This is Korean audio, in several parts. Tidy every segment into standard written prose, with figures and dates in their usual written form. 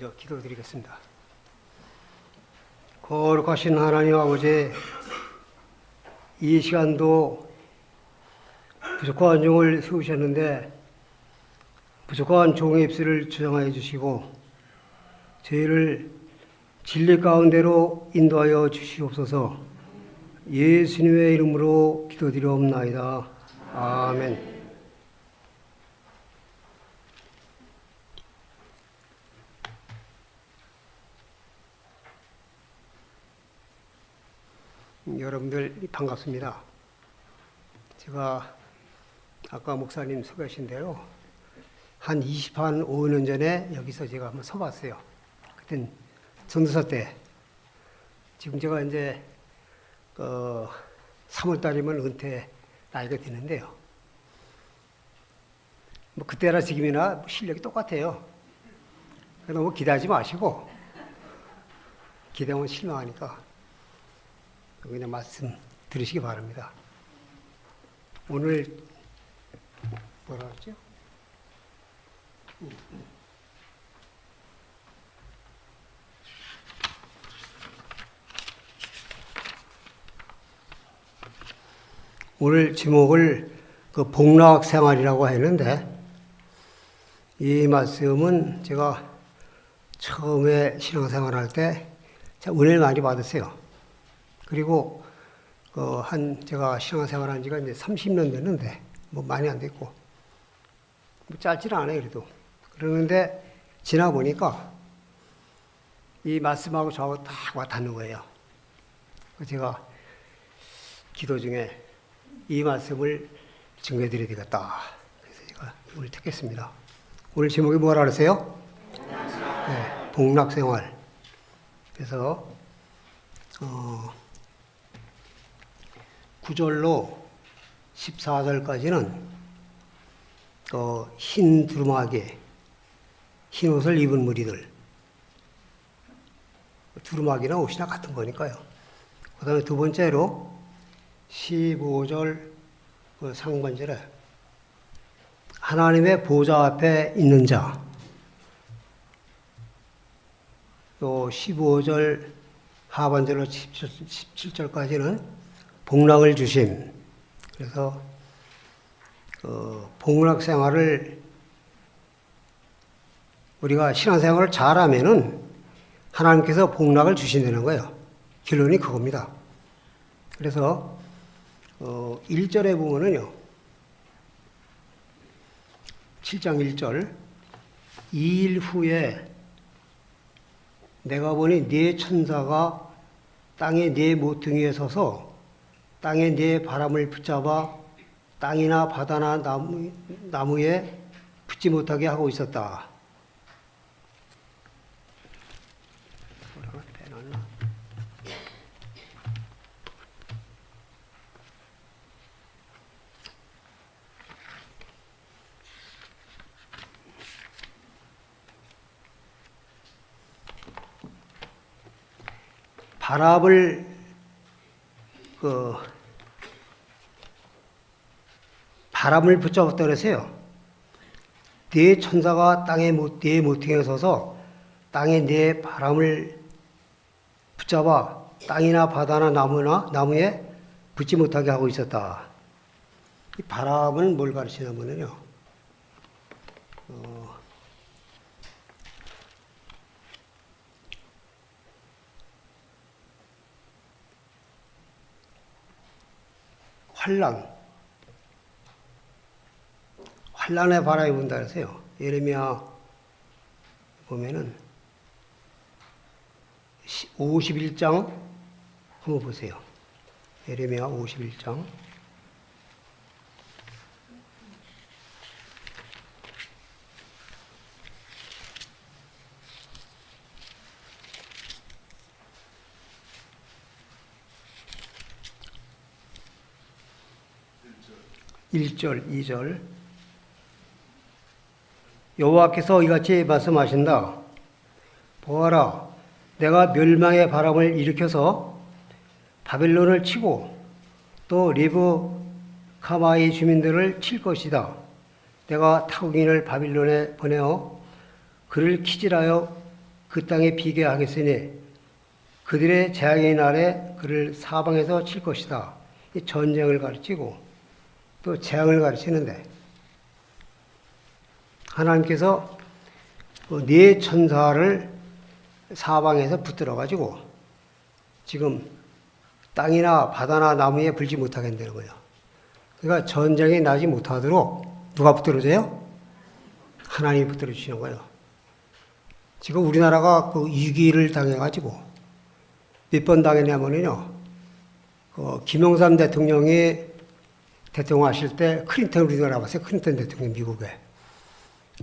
먼저 기도드리겠습니다. 거룩하신 하나님 아버지, 이 시간도 부족한 종을 세우셨는데 부족한 종의 입술을 주장하여 주시고 저희를 진리 가운데로 인도하여 주시옵소서. 예수님의 이름으로 기도드리옵나이다. 아멘. 여러분들 반갑습니다. 제가 아까 목사님 소개하신 대로 한 25년 전에 여기서 제가 한번 서봤어요. 그땐 전도사 때. 지금 제가 이제 3월 달이면 은퇴 나이가 되는데요. 뭐 그때나 지금이나 실력이 똑같아요. 너무 기대하지 마시고, 기대하면 실망하니까 그냥 말씀 들으시기 바랍니다. 오늘 뭐라 그랬죠? 오늘 제목을 복락 생활이라고 했는데, 이 말씀은 제가 처음에 신앙생활할 때 은혜를 많이 받았어요. 그리고 제가 신앙생활한 지가 이제 30년 됐는데 뭐 많이 안 됐고 뭐 짧지는 않아요. 그래도 그러는데 지나 보니까 이 말씀하고 저하고 딱 와닿는 거예요. 제가 기도 중에 이 말씀을 증거해드려야 되겠다. 그래서 제가 오늘 택했습니다. 오늘 제목이 뭐라 그러세요? 네, 복락생활. 그래서 9절로 14절까지는 흰 두루마기, 흰 옷을 입은 무리들, 두루마기나 옷이나 같은 거니까요. 그 다음에 두 번째로 15절 상반절에 하나님의 보좌 앞에 있는 자, 또 15절 하반절로 17절까지는 복락을 주심. 그래서 복락 생활을 우리가 신앙생활을 잘하면은 하나님께서 복락을 주신다는 거예요. 결론이 그겁니다. 그래서 1절에 보면은요, 7장 1절, 2일 후에 내가 보니 네 천사가 땅에 네 모퉁이에 서서 땅에 네 바람을 붙잡아 땅이나 바다나 나무에 붙지 못하게 하고 있었다. 바람을 붙잡았다 그랬어요. 네 천사가 네 모퉁이에 서서 땅에 네 바람을 붙잡아 땅이나 바다나 나무에 붙지 못하게 하고 있었다. 이 바람은 뭘 가르치냐면요, 환란의 바람이 분다 그래서요. 예레미야 보면은 51장 한번 보세요. 예레미야 51장. (1절) (2절) 여호와께서 이같이 말씀하신다. 보아라, 내가 멸망의 바람을 일으켜서 바벨론을 치고 또 리브카마의 주민들을 칠 것이다. 내가 타국인을 바빌론에 보내어 그를 키질하여 그 땅에 비게 하겠으니 그들의 재앙의 날에 그를 사방에서 칠 것이다. 이 전쟁을 가르치고 또 재앙을 가르치는데 하나님께서 네 천사를 사방에서 붙들어 가지고 지금 땅이나 바다나 나무에 불지 못하게 한다는 거예요. 그러니까 전쟁이 나지 못하도록 누가 붙들어줘요? 하나님이 붙들어 주시는 거예요. 지금 우리나라가 그 위기를 당해가지고 몇 번 당했냐면요. 김영삼 대통령이 대통령 하실 때 클린턴 우리나라 왔어요. 클린턴 대통령 미국에.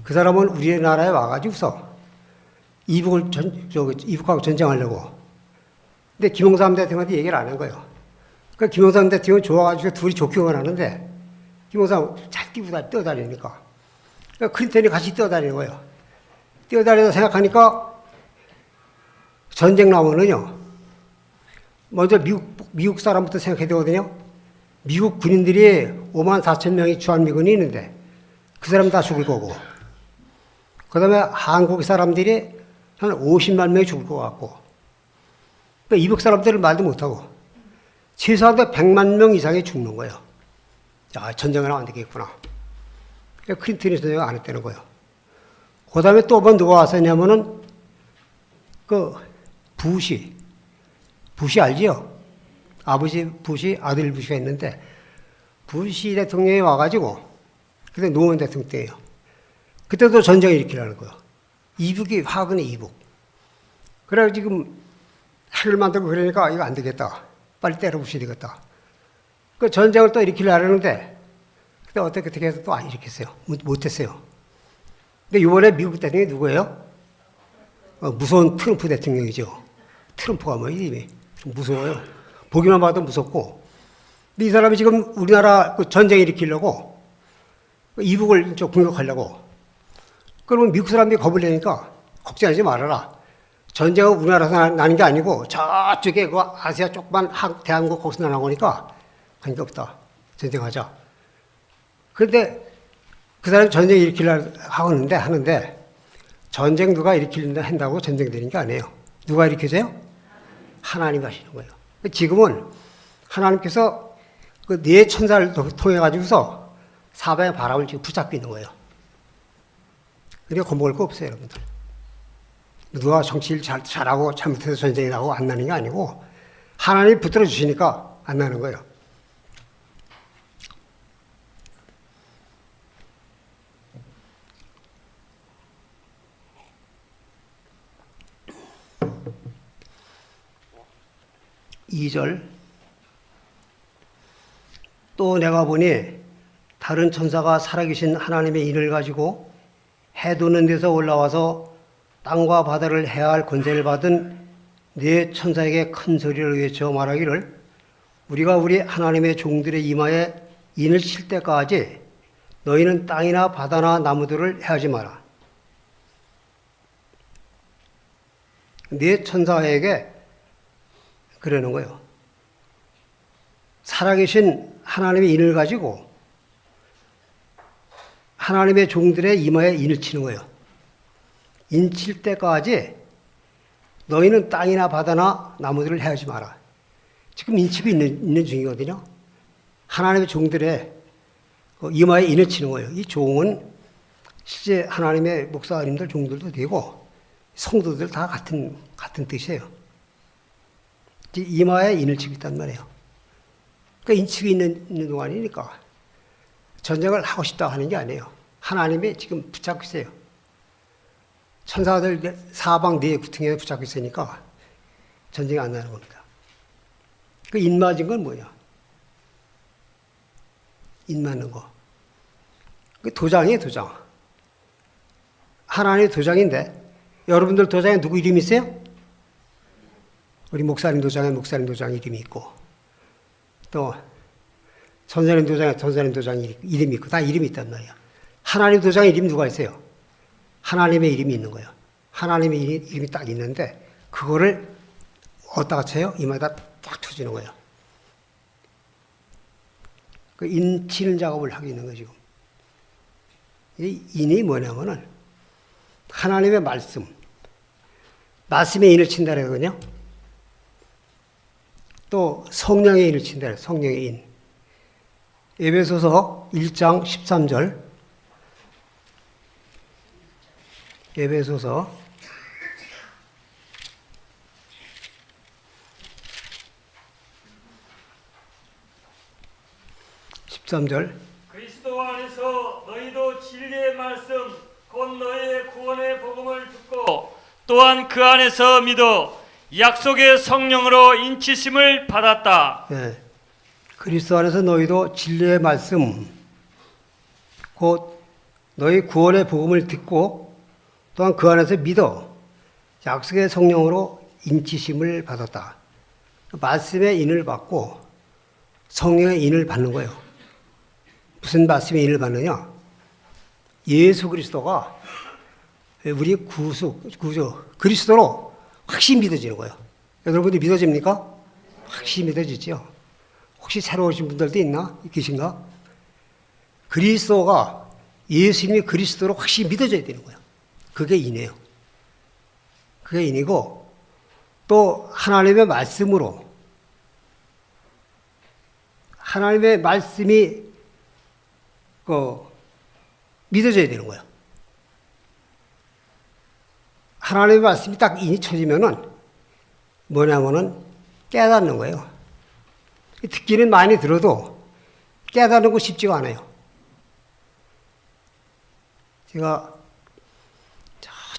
그 사람은 우리나라에 와가지고서 이북하고 전쟁하려고. 근데 김영삼 대통령한테 얘기를 안 한 거예요. 그러니까 김영삼 대통령이 좋아가지고 둘이 좋게만 하는데 김영삼 잘 뛰어다니니까. 그러니까 클린턴이 같이 뛰어다니는 거예요. 뛰어다니다 생각하니까 전쟁 나오면은요. 먼저 미국 사람부터 생각해야 되거든요. 미국 군인들이 5만 4천 명이 주한미군이 있는데 그 사람 다 죽을 거고 그 다음에 한국 사람들이 한 50만 명이 죽을 것 같고 그러니까 이북 사람들은 말도 못하고 최소한 100만 명 이상이 죽는 거예요. 야, 전쟁을 하면 안 되겠구나. 그러니까 클린턴이 전쟁을 안 했다는 거예요. 그 다음에 또 한 번 누가 왔었냐면은 부시 알지요? 아버지 부시, 아들 부시가 있는데 부시 대통령이 와가지고 그때 노무현 대통령 때예요. 그때도 전쟁을 일으키려는 거예요. 이북이 화근에 이북. 그래 지금 핵을 만들고 그러니까 이거 안 되겠다. 빨리 때려부셔야 되겠다. 그 전쟁을 또 일으키려고 하는데 그때 어떻게 해서 또 안 일으켰어요. 못했어요. 근데 이번에 미국 대통령이 누구예요? 무서운 트럼프 대통령이죠. 트럼프가 뭐 이름이 좀 무서워요. 보기만 봐도 무섭고. 근데 이 사람이 지금 우리나라 그 전쟁 일으키려고 이북을 좀 공격하려고. 그러면 미국 사람들이 겁을 내니까 걱정하지 말아라. 전쟁은 우리나라에서 나는 게 아니고 저쪽에 그 아시아 조그만 대한민국 거기서 나는 거니까 관계 없다. 전쟁하자. 그런데 그 사람이 전쟁 일으키려고 하는데 전쟁 누가 한다고 전쟁 되는 게 아니에요. 누가 일으켜줘요? 하나님 하시는 거예요. 지금은 하나님께서 그 네 천사를 통해 가지고서 사방의 바람을 지금 붙잡고 있는 거예요. 그러니까 겁먹을 거 없어요, 여러분들. 누가 정치를 잘하고 잘못해서 전쟁이 나고 안 나는 게 아니고 하나님이 붙들어 주시니까 안 나는 거예요. 이절 또 내가 보니 다른 천사가 살아계신 하나님의 인을 가지고 해 도는 데서 올라와서 땅과 바다를 해할 권세를 받은 네 천사에게 큰 소리를 외쳐 말하기를 우리가 우리 하나님의 종들의 이마에 인을 칠 때까지 너희는 땅이나 바다나 나무들을 해하지 마라. 네 천사에게 그러는 거예요. 살아계신 하나님의 인을 가지고 하나님의 종들의 이마에 인을 치는 거예요. 인 칠 때까지 너희는 땅이나 바다나 나무들을 해하지 마라. 지금 인치고 있는 중이거든요. 하나님의 종들의 이마에 인을 치는 거예요. 이 종은 실제 하나님의 목사님들 종들도 되고 성도들 다 같은 뜻이에요. 이마에 인을 치고 있단 말이에요. 그러니까 인치고 있는 동안이니까 전쟁을 하고 싶다 하는 게 아니에요. 하나님이 지금 붙잡고 있어요. 천사들 사방 네 구퉁이에 붙잡고 있으니까 전쟁이 안 나는 겁니다. 그 인 맞은 건 뭐야? 인 맞는 거. 그 도장이에요, 도장. 하나님의 도장인데 여러분들 도장에 누구 이름이 있어요? 우리 목사님 도장에 목사님 도장 이름이 있고 또 전사님 도장에 전사님 도장 이름이 있고 다 이름이 있단 말이야. 하나님 도장에 이름이 누가 있어요? 하나님의 이름이 있는 거예요. 하나님의 이름이 딱 있는데 그거를 어디다가 쳐요? 이마에다 딱 쳐주는 거예요. 그 인 치는 작업을 하고 있는 거예요, 지금. 이 인이 뭐냐면은 하나님의 말씀, 말씀의 인을 친다 그러거든요. 또 성령의 인을 친다 그래요. 성령의 인. 에베소서 1장 13절. 에베소서 13절. 그리스도 안에서 너희도 진리의 말씀 곧 너희의 구원의 복음을 듣고 또한 그 안에서 믿어 약속의 성령으로 인치심을 받았다. 네. 그리스도 안에서 너희도 진리의 말씀 곧 너희 구원의 복음을 듣고 또한 그 안에서 믿어 약속의 성령으로 인치심을 받았다. 말씀의 인을 받고 성령의 인을 받는 거예요. 무슨 말씀의 인을 받느냐? 예수 그리스도가 우리 구주 그리스도로 확실히 믿어지는 거예요. 여러분들 믿어집니까? 확실히 믿어지죠. 혹시 새로 오신 분들도 계신가? 그리스도가 예수님이 그리스도로 확실히 믿어져야 되는 거예요. 그게 인이에요. 그게 인이고 또 하나님의 말씀으로 하나님의 말씀이 믿어져야 되는 거예요. 하나님의 말씀이 딱 인이 쳐지면은 뭐냐면은 깨닫는 거예요. 듣기는 많이 들어도 깨닫는 거 쉽지가 않아요. 제가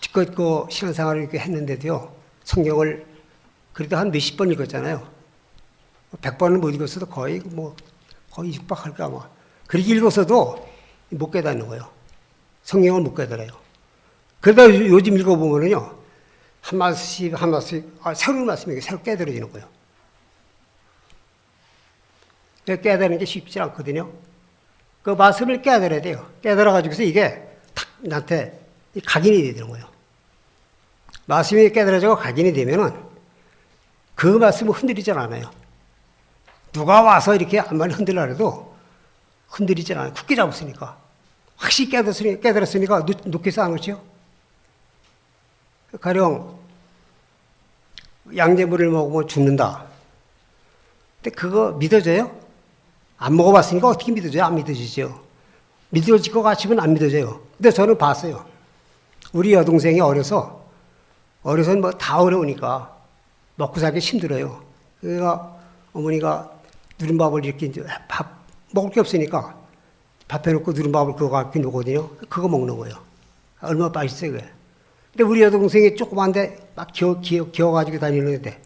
지껏 신앙생활을 이렇게 했는데도요, 성경을 그래도 한 몇십 번 읽었잖아요. 100번은 못 읽었어도 거의 육박할까 뭐. 그렇게 읽었어도 못 깨닫는 거예요. 성경을 못 깨달아요. 그러다 요즘 읽어보면은요, 한 말씀씩, 새로운 말씀이 새로 깨달아지는 거예요. 깨달는 게 쉽지 않거든요. 그 말씀을 깨달아야 돼요. 깨달아가지고서 이게 탁 나한테 각인이 되는 거예요. 말씀이 깨달아지고 각인이 되면은 그 말씀을 흔들리질 않아요. 누가 와서 이렇게 안만 흔들라 해도 흔들리질 않아요. 굳게 잡았으니까. 확실히 깨달았으니까 놓기서 안 오죠. 가령 양재물을 먹으면 죽는다. 근데 그거 믿어져요? 안 먹어봤으니까 어떻게 믿어져요? 안 믿어지죠. 믿어질 것 같으면 안 믿어져요. 근데 저는 봤어요. 우리 여동생이 어려서 다 어려우니까 먹고 살기 힘들어요. 그러니까 어머니가 누른밥을 이렇게 밥 먹을 게 없으니까 밥 해놓고 누른밥을 그거 갖고 놓거든요. 그거 먹는 거예요. 얼마나 맛있어요, 그게. 근데 우리 여동생이 조그만데 막 기어가지고 다니는데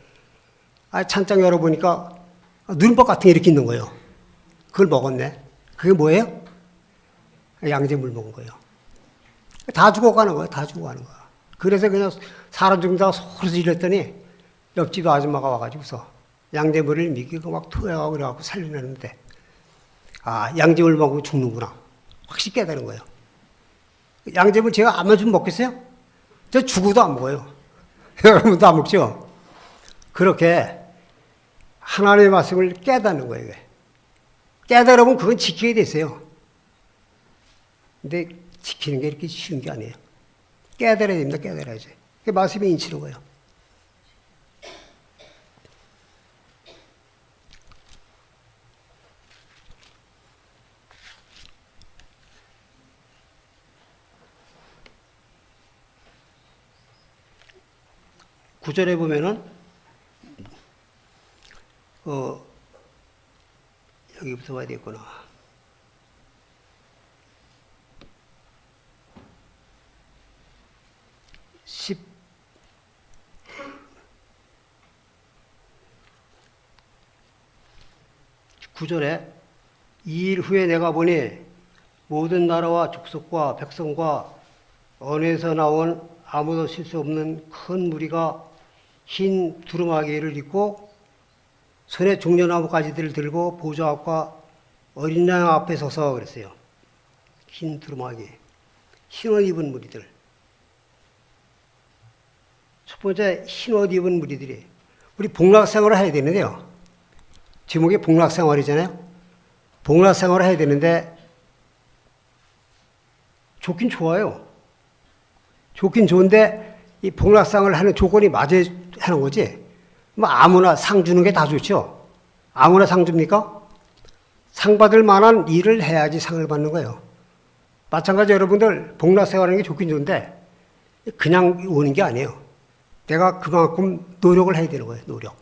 찬장 열어보니까 누른밥 같은 게 이렇게 있는 거예요. 그걸 먹었네. 그게 뭐예요? 양재물 먹은 거예요. 다 죽어가는 거예요. 다 죽어가는 거야. 그래서 그냥 사람 죽는다고 소리 질렀더니 옆집 아줌마가 와가지고서 양재물을 미끼고 막 토해가고 그래갖고 살려냈는데 양재물 먹고 죽는구나. 확실히 깨달은 거예요. 양재물 제가 안 좀 먹겠어요? 저 죽어도 안 먹어요. 여러분도 안 먹죠? 그렇게 하나님의 말씀을 깨닫는 거예요. 깨달으면 그건 지켜야 되세요. 근데 지키는 게 이렇게 쉬운 게 아니에요. 깨달아야 됩니다. 깨달아야지. 그게 말씀이 인치는 거예요. 구절에 보면은 여기부터 봐야 되겠구나. 구절에 이 일 후에 내가 보니 모든 나라와 족속과 백성과 언에서 나온 아무도 쉴 수 없는 큰 무리가 흰 두루마기를 입고 손에 종려나무 가지들을 들고 보좌 앞과 어린 양 앞에 서서 그랬어요. 흰 두루마기, 흰 옷 입은 무리들. 첫 번째 흰 옷 입은 무리들이 우리 복락생활을 해야 되는데요. 제목이 복락생활이잖아요. 복락생활을 해야 되는데 좋긴 좋아요. 좋긴 좋은데 이 복락상을 하는 조건이 맞아야 하는 거지. 뭐 아무나 상 주는 게 다 좋죠. 아무나 상 줍니까? 상 받을 만한 일을 해야지 상을 받는 거예요. 마찬가지 여러분들 복락생활하는 게 좋긴 좋은데 그냥 오는 게 아니에요. 내가 그만큼 노력을 해야 되는 거예요. 노력.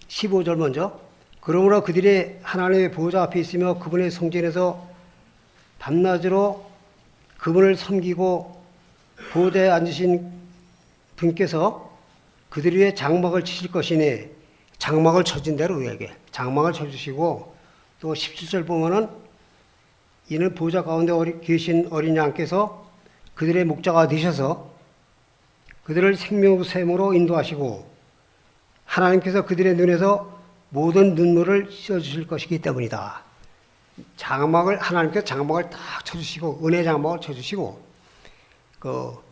15절 먼저. 그러므로 그들이 하나님의 보호자 앞에 있으며 그분의 성전에서 밤낮으로 그분을 섬기고 보호자에 앉으신 분께서 그들 위에 장막을 치실 것이니 장막을 쳐준 대로 우리에게 장막을 쳐주시고 또 17절 보면은 이는 보호자 가운데 계신 어린 양께서 그들의 목자가 되셔서 그들을 생명의 샘으로 인도하시고 하나님께서 그들의 눈에서 모든 눈물을 씻어주실 것이기 때문이다. 하나님께서 장막을 딱 쳐주시고 은혜 장막을 쳐주시고 그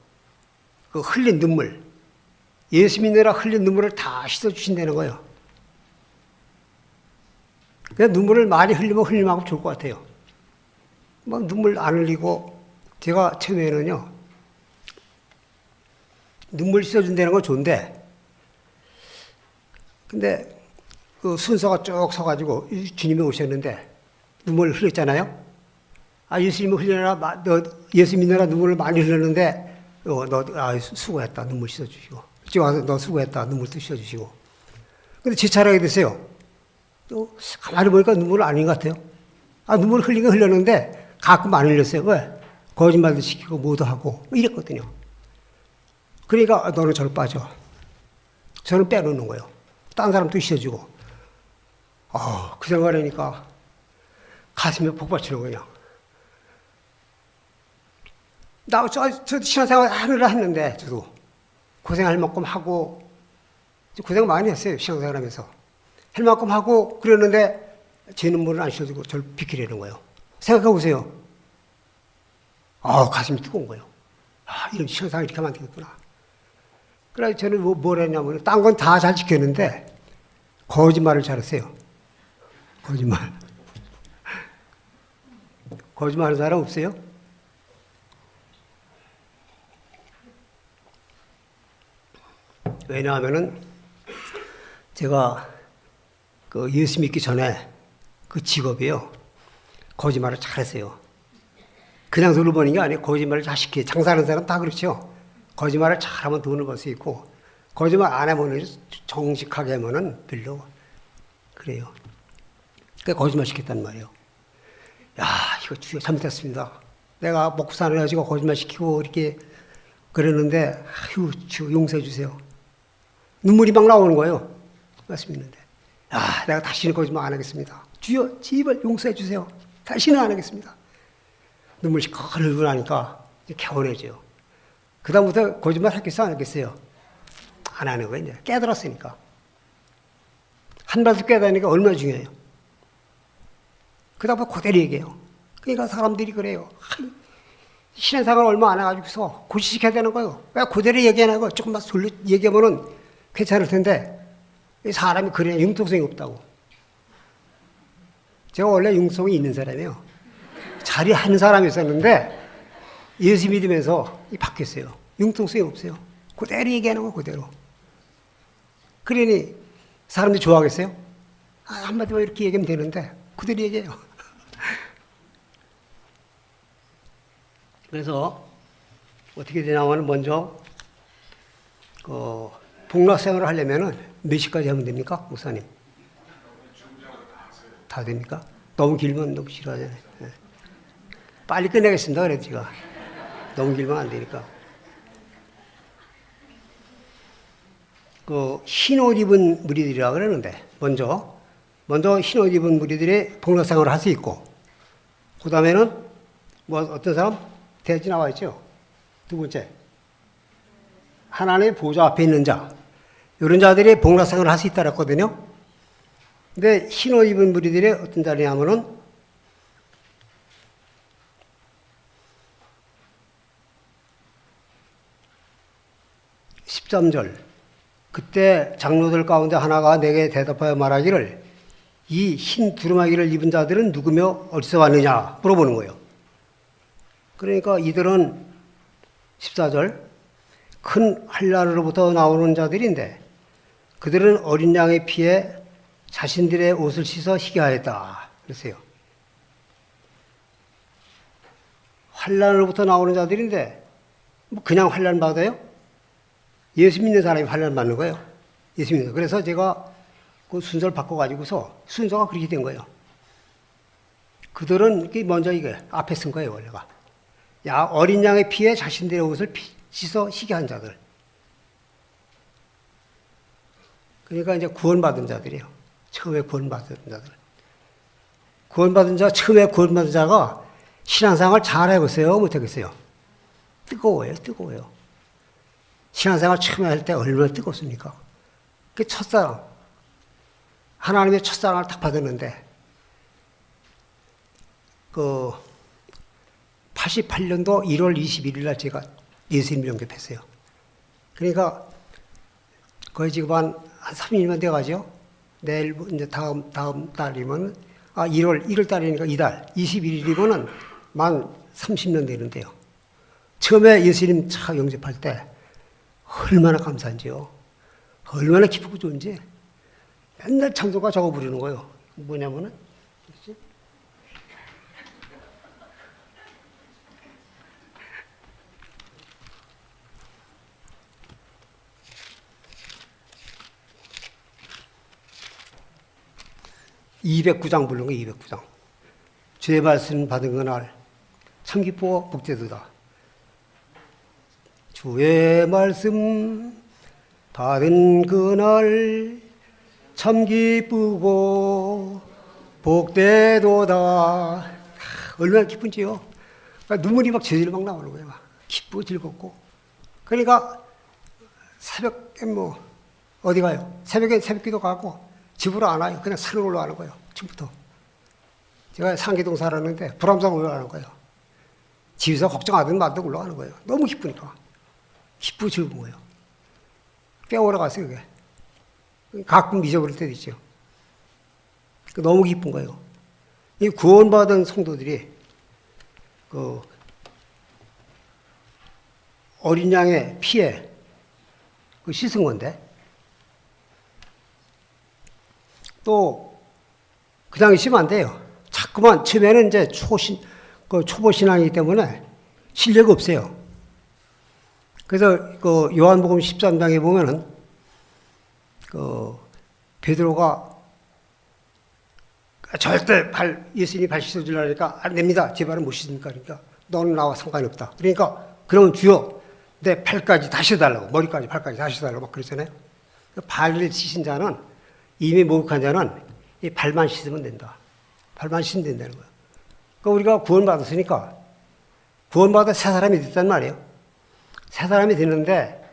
흘린 눈물, 예수 믿느라 흘린 눈물을 다 씻어주신다는 거예요. 그냥 눈물을 많이 흘리면 흘림하고 좋을 것 같아요. 막 눈물 안 흘리고 제가 처음에는요 눈물 씻어준다는 건 좋은데 근데 그 순서가 쭉 서가지고 주님이 오셨는데 눈물을 흘렸잖아요. 아 예수님이 흘려라, 너 예수 믿느라 눈물을 많이 흘렸는데 너 수고했다, 눈물 씻어주시고 이쪽 와서 너 수고했다, 눈물도 씻어주시고. 근데 제 차례가 됐어요. 또 가만히 보니까 눈물은 아닌 것 같아요. 아 눈물 흘리긴 흘렸는데 가끔 안 흘렸어요. 왜? 거짓말도 시키고 뭐도 하고 이랬거든요. 그러니까 너는 저를 빠져. 저는 빼놓는 거예요. 딴 사람도 씻어주고. 그 생각하니까 가슴에 복받치는 거냐. 저 신앙생활 하느라 했는데 저도 고생할 만큼 하고 고생 많이 했어요. 신앙생활 하면서 할 만큼 하고 그랬는데 제 눈물을 안 씻어주고 저를 비키려는 거예요. 생각해 보세요. 가슴이 뜨거운 거예요. 이런 신앙생활 이렇게 하면 안 되겠구나. 그래서 저는 뭘 했냐면 딴 건 다 잘 지켰는데 거짓말을 잘했어요. 거짓말. 거짓말하는 사람 없어요? 왜냐하면은 제가 그 예수 믿기 전에 그 직업이요 거짓말을 잘했어요. 그냥 돈을 버는 게 아니에요. 거짓말을 잘 시켜요. 장사하는 사람 다 그렇죠. 거짓말을 잘하면 돈을 벌 수 있고 거짓말 안 하면 정직하게 하면은 별로 그래요. 그러니까 거짓말 시켰단 말이에요. 이거 주여 잘못했습니다. 내가 먹고 사는 가지고 거짓말 시키고 이렇게 그러는데 주여 용서해 주세요. 눈물이 막 나오는 거예요. 말씀 있는데 내가 다시는 거짓말 안 하겠습니다. 주여 제발 용서해 주세요. 다시는 안 하겠습니다. 눈물 시커 흘리고 나니까 개운해져요. 그 다음부터 거짓말 하겠어요? 안 하겠어요? 안 하는 거예요. 이제 깨달았으니까. 한 발도 깨달으니까 얼마나 중요해요. 그 다음부터 그대로 얘기해요. 그러니까 사람들이 그래요. 신앙생활 얼마 안 해가지고서 고시시켜야 되는 거예요. 왜 그대로 얘기하는 거예요? 조금만 돌려 얘기하면은 괜찮을 텐데 사람이 그래 융통성이 없다고. 제가 원래 융통성이 있는 사람이에요. 자리 한 사람이 있었는데 예수 믿으면서 바뀌었어요. 융통성이 없어요. 그대로 얘기하는 거 그대로. 그러니 사람들이 좋아하겠어요? 한마디만 이렇게 얘기하면 되는데 그대로 얘기해요. 그래서 어떻게 되냐면 먼저 복락생활을 하려면은 몇 시까지 하면 됩니까? 목사님? 다 됩니까? 너무 길면 너무 싫어하잖아요. 네. 빨리 끝내겠습니다. 그래도 제가. 너무 길면 안 되니까. 흰 옷 입은 무리들이라 그러는데, 먼저 흰 옷 입은 무리들이 복락생활을 할 수 있고, 그 다음에는 어떤 사람? 대지 나와 있죠. 두 번째. 하나님의 보좌 앞에 있는 자. 이런 자들이 복락생활을 할 수 있다 그랬거든요. 근데 흰 옷 입은 무리들이 어떤 자리냐면은 13절. 그때 장로들 가운데 하나가 내게 대답하여 말하기를 이 흰 두루마기를 입은 자들은 누구며 어디서 왔느냐 물어보는 거예요. 그러니까 이들은 14절 큰 환난으로부터 나오는 자들인데 그들은 어린 양의 피에 자신들의 옷을 씻어 희게하였다 그랬어요. 환난으로부터 나오는 자들인데 뭐 그냥 환난 받아요? 예수 믿는 사람이 환난 받는 거예요. 예수 믿는. 그래서 제가 그 순서를 바꿔가지고서 순서가 그렇게 된 거예요. 그들은 먼저 이게 앞에 쓴 거예요, 원래가. 어린 양의 피에 자신들의 옷을 씻어 희게한 자들. 그러니까 이제 구원받은 자들이에요. 처음에 구원받은 자들. 처음에 구원받은 자가 신앙생활 잘 해보세요? 못하겠어요? 뜨거워요. 신앙생활 처음에 할 때 얼마나 뜨겁습니까? 그 첫사랑. 하나님의 첫사랑을 딱 받았는데, 88년도 1월 21일 날 제가 예수님 영접했어요. 그러니까 거의 지금 한 3일만 돼가죠. 내일, 이제 다음 달이면, 1월 달이니까 이달, 21일이면은 만 30년 되는데요. 처음에 예수님 차 영접할 때 얼마나 감사한지요. 얼마나 기쁘고 좋은지. 맨날 찬송가 적어 부르는 거예요. 뭐냐면은, 209장 부른 거 209장. 주의 말씀 받은 그날 참 기쁘고 복되도다. 주의 말씀 받은 그날 참 기쁘고 복되도다. 얼마나 기쁜지요. 그러니까 눈물이 막 제대로 막 나오는 거예요. 막 기쁘고 즐겁고. 그러니까 새벽에 뭐 어디 가요? 새벽에 새벽기도 가고 집으로 안 와요. 그냥 산으로 올라가는 거예요. 지금부터. 제가 상계동 살았는데 불암산 올라가는 거예요. 집에서 걱정하든 말든 올라가는 거예요. 너무 기쁘니까. 기쁘고 즐거운 거예요. 꽤 오래 갔어요, 그게. 가끔 잊어버릴 때도 있죠. 너무 기쁜 거예요. 이 구원받은 성도들이 어린 양의 피에 씻은 건데, 또 그냥 있으면 안 돼요. 자꾸만 처음에는 이제 초보 신앙이기 때문에 실력이 없어요. 그래서 요한복음 13장에 보면은 베드로가 절대 예수님이 발 씻어주려고 하니까 안 됩니다. 제 발은 못 씻으니까. 그러니까 너는 나와 상관이 없다. 그러니까 그러면 주여 내 발까지 다시 해달라고, 머리까지 발까지 다시 해달라고 막 그러잖아요. 발을 씻은 자는, 이미 목욕한 자는 이 발만 씻으면 된다. 발만 씻으면 된다는 거예요. 그러니까 우리가 구원받았으니까, 구원받아 새 사람이 됐단 말이에요. 새 사람이 됐는데,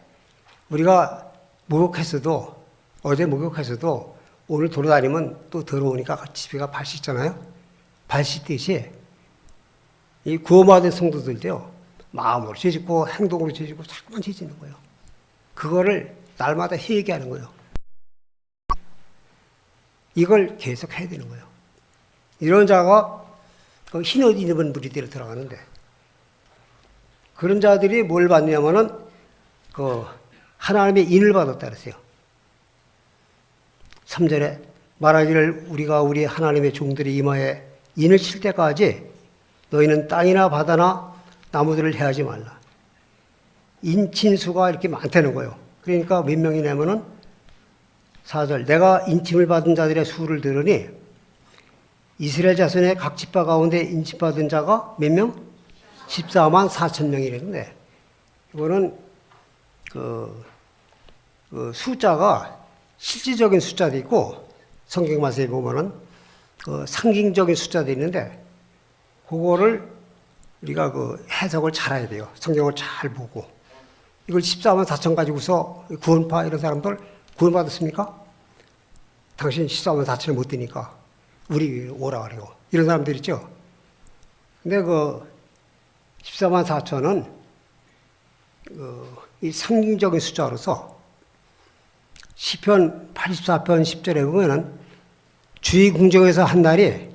우리가 목욕했어도, 어제 목욕했어도, 오늘 돌아다니면 또 더러우니까 집에가 발 씻잖아요. 발 씻듯이, 이 구원받은 성도들도요, 마음으로 죄짓고, 행동으로 죄짓고, 자꾸만 죄짓는 거예요. 그거를 날마다 회개하는 거예요. 이걸 계속 해야 되는 거예요. 이런 자가 흰 옷 입은 무리들에 들어가는데, 그런 자들이 뭘 받냐면은 하나님의 인을 받았다 그랬어요. 3절에 말하기를 우리가 우리 하나님의 종들의 이마에 인을 칠 때까지 너희는 땅이나 바다나 나무들을 해하지 말라. 인친수가 이렇게 많다는 거예요. 그러니까 몇 명이냐면은 4절 내가 인침을 받은 자들의 수를 들으니 이스라엘 자손의 각 지파 가운데 인침받은 자가 몇 명? 14만 4천 명이랬는데, 이거는 숫자가 실질적인 숫자도 있고, 성경 말씀에 보면은 상징적인 숫자도 있는데, 그거를 우리가 해석을 잘 해야 돼요. 성경을 잘 보고. 이걸 14만 4천 가지고서 구원파 이런 사람들 구원받았습니까? 당신 14만 4천을 못 되니까 우리 오라 그래요. 이런 사람들 있죠. 근데 14만 4천은 이 상징적인 숫자로서 시편 84편 10절에 보면은 주의 궁정에서 한 날이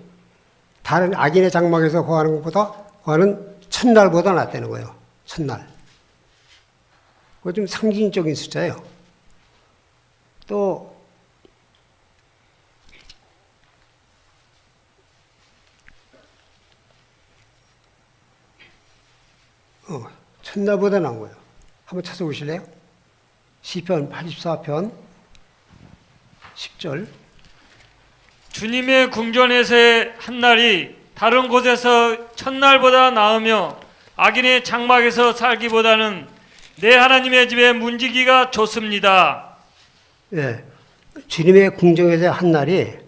다른 악인의 장막에서 거하는 것보다 거하는 첫날보다 낫다는 거예요. 첫날. 그거 좀 상징적인 숫자예요. 또 첫날보다 나은 거예요. 한번 찾아보실래요? 시편 84편 10절. 주님의 궁전에서의 한날이 다른 곳에서 첫날보다 나으며 악인의 장막에서 살기보다는 내 하나님의 집에 문지기가 좋습니다. 예, 주님의 궁정에서의 한날이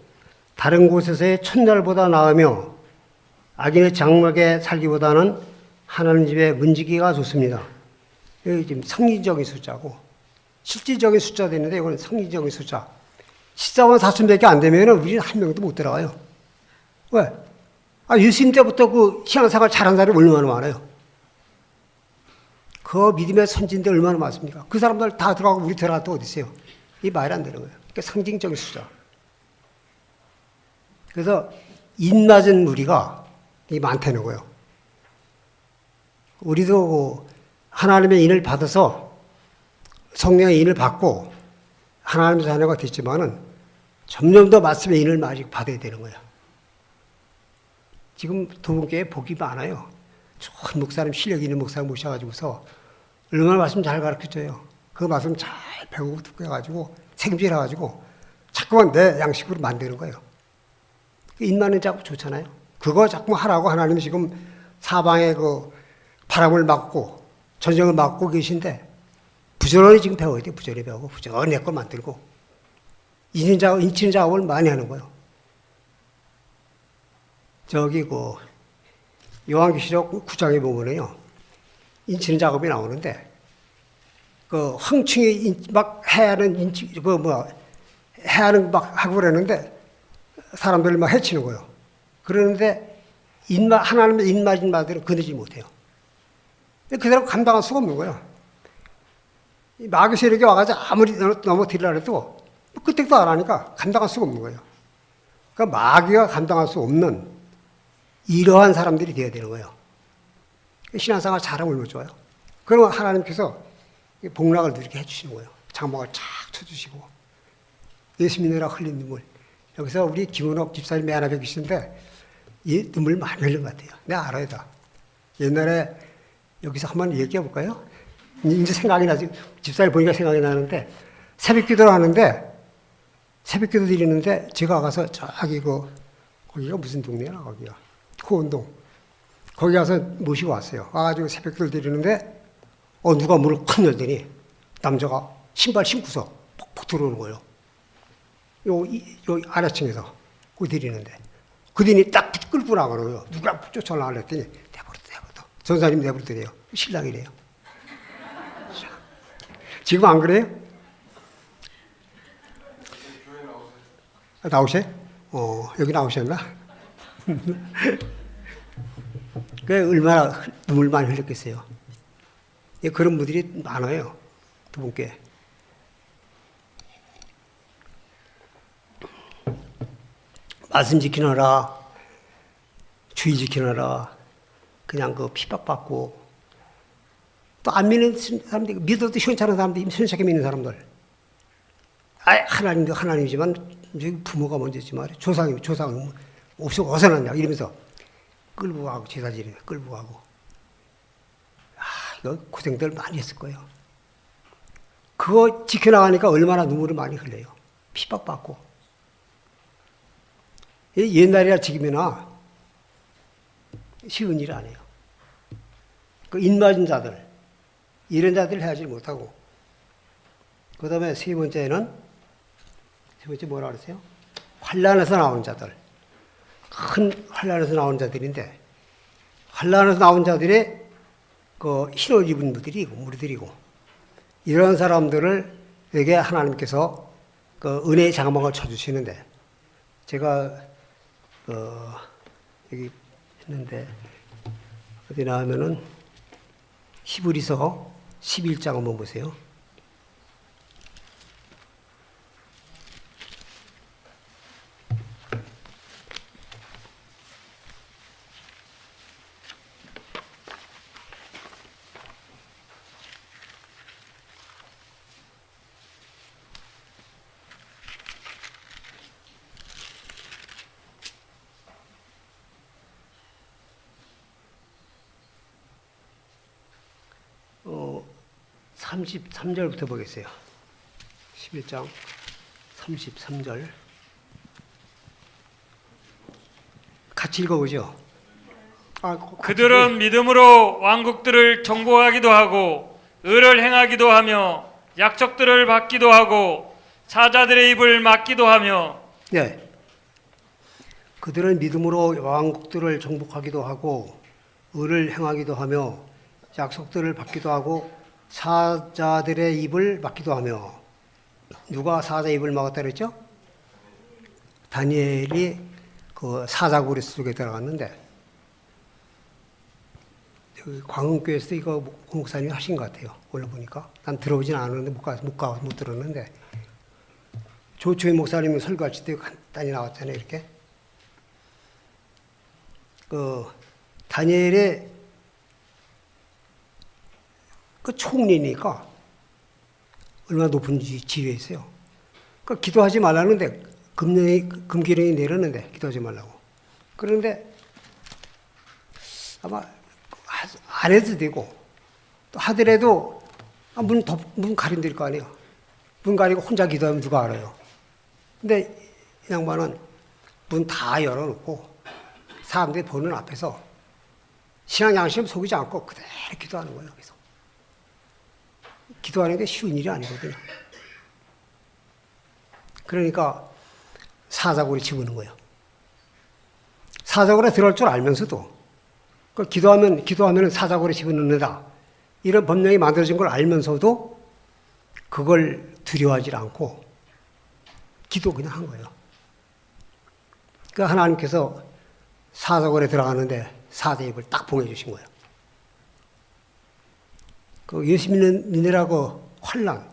다른 곳에서의 첫날보다 나으며 악인의 장막에 살기보다는 하나님 집에 문지기가 좋습니다. 여기 지금 상징적인 숫자고 실질적인 숫자도 있는데 이건 상징적인 숫자. 14만 4천밖에 안 되면 우리는 한 명도 못 들어가요. 왜? 예수님 때부터 그 신앙생활 잘한 사람이 얼마나 많아요. 그 믿음의 선진들 얼마나 많습니까? 그 사람들 다 들어가고 우리 들어가도 어디 있어요? 이 말이 안 되는 거예요. 그러니까 상징적인 숫자. 그래서 인 맞은 무리가 많다는 거예요. 우리도 하나님의 인을 받아서 성령의 인을 받고 하나님의 자녀가 됐지만은 점점 더 말씀의 인을 많이 받아야 되는 거예요. 지금 도봉교회에 복이 많아요. 좋은 목사님, 실력 있는 목사님 모셔가지고서 얼마나 말씀 잘 가르쳐줘요. 그 말씀 잘 배우고 듣고 해가지고 책임질해가지고 자꾸만 내 양식으로 만드는 거예요. 인 맞는 작업 좋잖아요. 그거 자꾸 하라고 하나님이 지금 사방에 그 바람을 막고 전쟁을 막고 계신데 부지런히 지금 배워야 돼요. 부지런히 배우고 부지런히 내 걸 만들고 인치는 작업을 많이 하는 거예요. 저기 그 요한계시록 9장에 보면은요 인치는 작업이 나오는데 그 황충이 막 해하는 인치 해하는 막 하고 그러는데 사람들을 막 해치는 거예요. 그러는데 하나님의 인맞은 말들은 거느지 못해요. 그 사람 감당할 수가 없는 거예요. 마귀 세력이 와가지고 아무리 넘어뜨리려 해도 끄떡도 안 하니까 감당할 수가 없는 거예요. 그러니까 마귀가 감당할 수 없는 이러한 사람들이 되어야 되는 거예요. 신앙생활 잘하면 얼마나 좋아요. 그러면 하나님께서 복락을 누리게 해주시는 거예요. 장막을 쫙 쳐주시고 예수 믿느라 흘린 눈물. 여기서 우리 김은옥 집사님 맨 앞에 계시는데 이 눈물 많이 흘린 것 같아요. 내가 알아야 돼. 옛날에 여기서 한번 얘기해 볼까요? 이제 생각이 나지. 집사를 보니까 생각이 나는데 새벽 기도를 하는데 새벽 기도 드리는데 제가 가서 저기 거기가 무슨 동네야 거기가 호원동 거기 가서 모시고 왔어요. 와가지고 새벽 기도 드리는데 누가 문을 큰 열더니 남자가 신발 신고서 폭폭 들어오는 거예요. 요 아래층에서 거기 드리는데 그들이 딱 끌고 나가고요. 누가 쫓아나가려 했더니 내버려. 전사님 내버려두래요. 신랑이래요. 지금 안 그래요? 나오세요? 여기 나오셨나? 그 얼마나 눈물 많이 흘렸겠어요. 그런 분들이 많아요. 두 분께. 말씀 지키느라, 주의 지키느라, 그냥 핍박받고, 또 안 믿는 사람들, 믿어도 시원찮은 사람들, 현실하게 믿는 사람들. 하나님도 하나님이지만, 부모가 먼저지 말이야. 조상은 어디서 났냐, 이러면서 끌고 가고, 제사 지내면 끌고 가고. 이거 고생들 많이 했을 거예요. 그거 지켜나가니까 얼마나 눈물을 많이 흘려요. 핍박받고. 옛날이나 지금이나 쉬운 일 아니에요. 그 인맞은 자들, 이런 자들을 해야지 못하고. 그 다음에 세 번째 뭐라 그랬어요? 환란에서 나오는 자들. 큰 환란에서 나오는 자들인데, 환란에서 나온 자들이 흰옷 입은 무리들이고, 이런 사람들에게 하나님께서 은혜의 장막을 쳐주시는데, 제가 여기 했는데 어디 나오면은 히브리서 11장 한번 보세요. 33절부터 보겠어요. 11장 33절. 같이 읽어보죠. 그들은 믿음으로 왕국들을 정복하기도 하고 의를 행하기도 하며 약속들을 받기도 하고 사자들의 입을 막기도 하며. 네. 그들은 믿음으로 왕국들을 정복하기도 하고 의를 행하기도 하며 약속들을 받기도 하고 사자들의 입을 막기도 하며. 누가 사자 입을 막았다 그랬죠? 다니엘이 그 사자고리 속에 들어갔는데 광흥교에서도 이거 목사님이 하신 것 같아요. 올라보니까 난 들어오진 않았는데 못 들었는데 조초희 목사님이 설교하실 때 간단히 나왔잖아요. 이렇게 그 다니엘의 그 총리니까 얼마나 높은 지위에 있어요. 그 기도하지 말라는데 금기령이 내렸는데 기도하지 말라고. 그런데 아마 안 해도 되고 또 하더라도 문 가린될 거 아니에요. 문 가리고 혼자 기도하면 누가 알아요. 근데 이 양반은 문 다 열어놓고 사람들이 보는 앞에서 신앙 양심 속이지 않고 그대로 기도하는 거예요. 여기서 기도하는 게 쉬운 일이 아니거든요. 그러니까 사자고리 집어넣는 거예요. 사자고리 들어올 줄 알면서도 그 기도하면 사자고리 집어넣는다. 이런 법령이 만들어진 걸 알면서도 그걸 두려워하지 않고 기도 그냥 한 거예요. 그 하나님께서 사자고리에 들어가는데 사자 입을 딱 봉해주신 거예요. 그 예수 믿느라고 환난,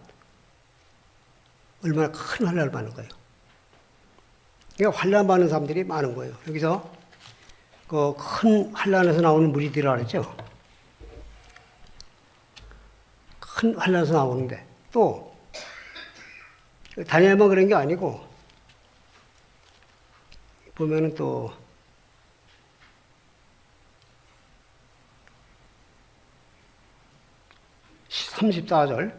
얼마나 큰 환난을 받는 거예요. 그러니까 환난 받는 사람들이 많은 거예요. 여기서 그 큰 환난에서 나오는 무리들이라 그랬죠. 큰 환난에서 나오는데 또 다니엘만 그런 게 아니고 보면은 또 34절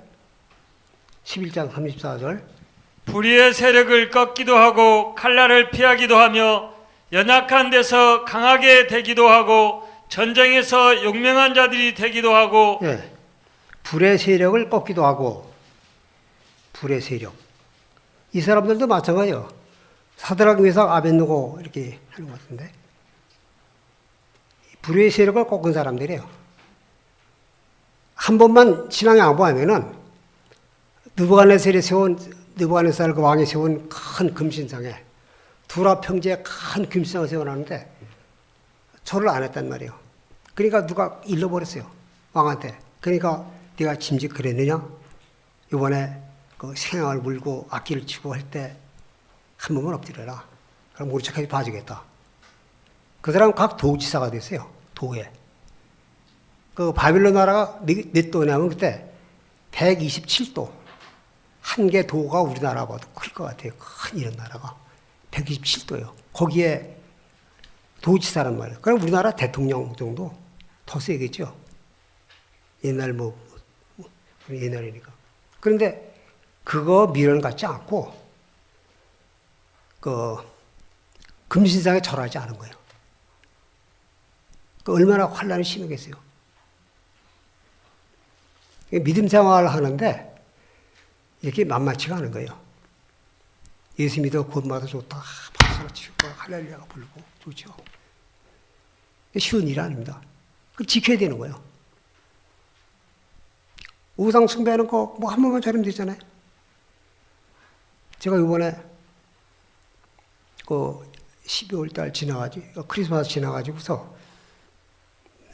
11장 34절 불의의 세력을 꺾기도 하고 칼날을 피하기도 하며 연약한 데서 강하게 되기도 하고 전쟁에서 용맹한 자들이 되기도 하고. 예, 불의 세력을 꺾기도 하고. 불의 세력 이 사람들도 마찬가지예요. 사드락 메삭 아벳느고 이렇게 하는 것 같은데 불의 세력을 꺾은 사람들이에요. 한 번만 신앙에 양보하면은 느부갓네살 그 왕이 세운 큰 금신상에 두라 평지에 큰 금신상을 세워놨는데 절을 안 했단 말이에요. 그러니까 누가 일러버렸어요. 왕한테. 그러니까 네가 짐짓 그랬느냐? 이번에 그 생양을 물고 악기를 치고 할 때 한 번만 엎드려라. 그럼 우리 착하게 봐주겠다. 그 사람은 각 도지사가 됐어요. 도에. 그 바빌론 나라가 몇 도냐면 그때 127도. 한 개 도가 우리나라 봐도 클 것 같아요. 큰 이런 나라가. 127도예요. 거기에 도지사란 말이에요. 그럼 우리나라 대통령 정도 더 세겠죠. 옛날 옛날이니까. 그런데 그거 미련 갖지 않고 그 금신상에 절하지 않은 거예요. 그 얼마나 환란이 심하겠어요. 믿음 생활을 하는데 이렇게 만만치가 않은 거예요. 예수 믿어 구원받아 좋다. 박수가 치고 할렐루야가 불고 좋죠. 쉬운 일 아닙니다. 그걸 지켜야 되는 거예요. 우상 숭배하는 거 뭐 한 번만 잘하면 되잖아요. 제가 이번에 그 12월 달 지나가지고 크리스마스 지나가지고서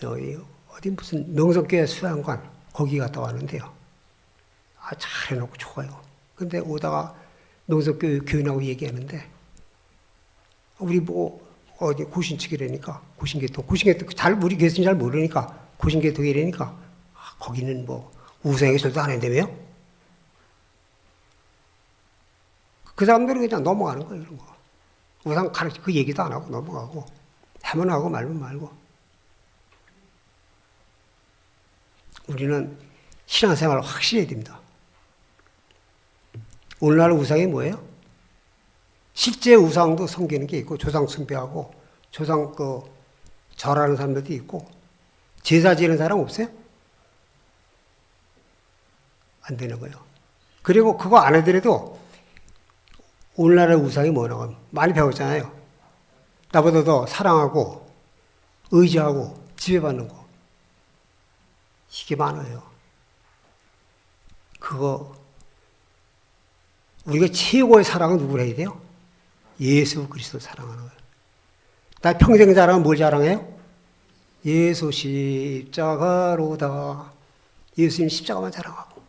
어디 무슨 명성교회 수양관 거기 갔다 왔는데요. 아, 잘 해놓고 좋아요. 근데 오다가 명성교회 교인하고 얘기하는데 우리 뭐 어디 고신측이라니까 고신계통 잘 우리 교수님 잘 모르니까 고신계통이라니까 거기는 뭐 우상에게 절도 안 한다며요? 그 사람들은 그냥 넘어가는 거예요. 이런 거. 우상 가르치 그 얘기도 안 하고 넘어가고 하면 하고 말면 말고. 우리는 신앙생활을 확실히 해야 됩니다. 오늘날 우상이 뭐예요? 실제 우상도 섬기는 게 있고, 조상 숭배하고, 조상 절하는 사람들도 있고, 제사 지는 사람 없어요? 안 되는 거예요. 그리고 그거 안 해더라도 오늘날의 우상이 뭐냐고 많이 배웠잖아요. 나보다 더 사랑하고 의지하고 지배받는 거. 이게 많아요. 그거 우리가 최고의 사랑은 누구를 해야 돼요? 예수 그리스도 사랑하는 거예요. 나 평생 자랑은 뭘 자랑해요? 예수 십자가로다. 예수님 십자가만 자랑하고.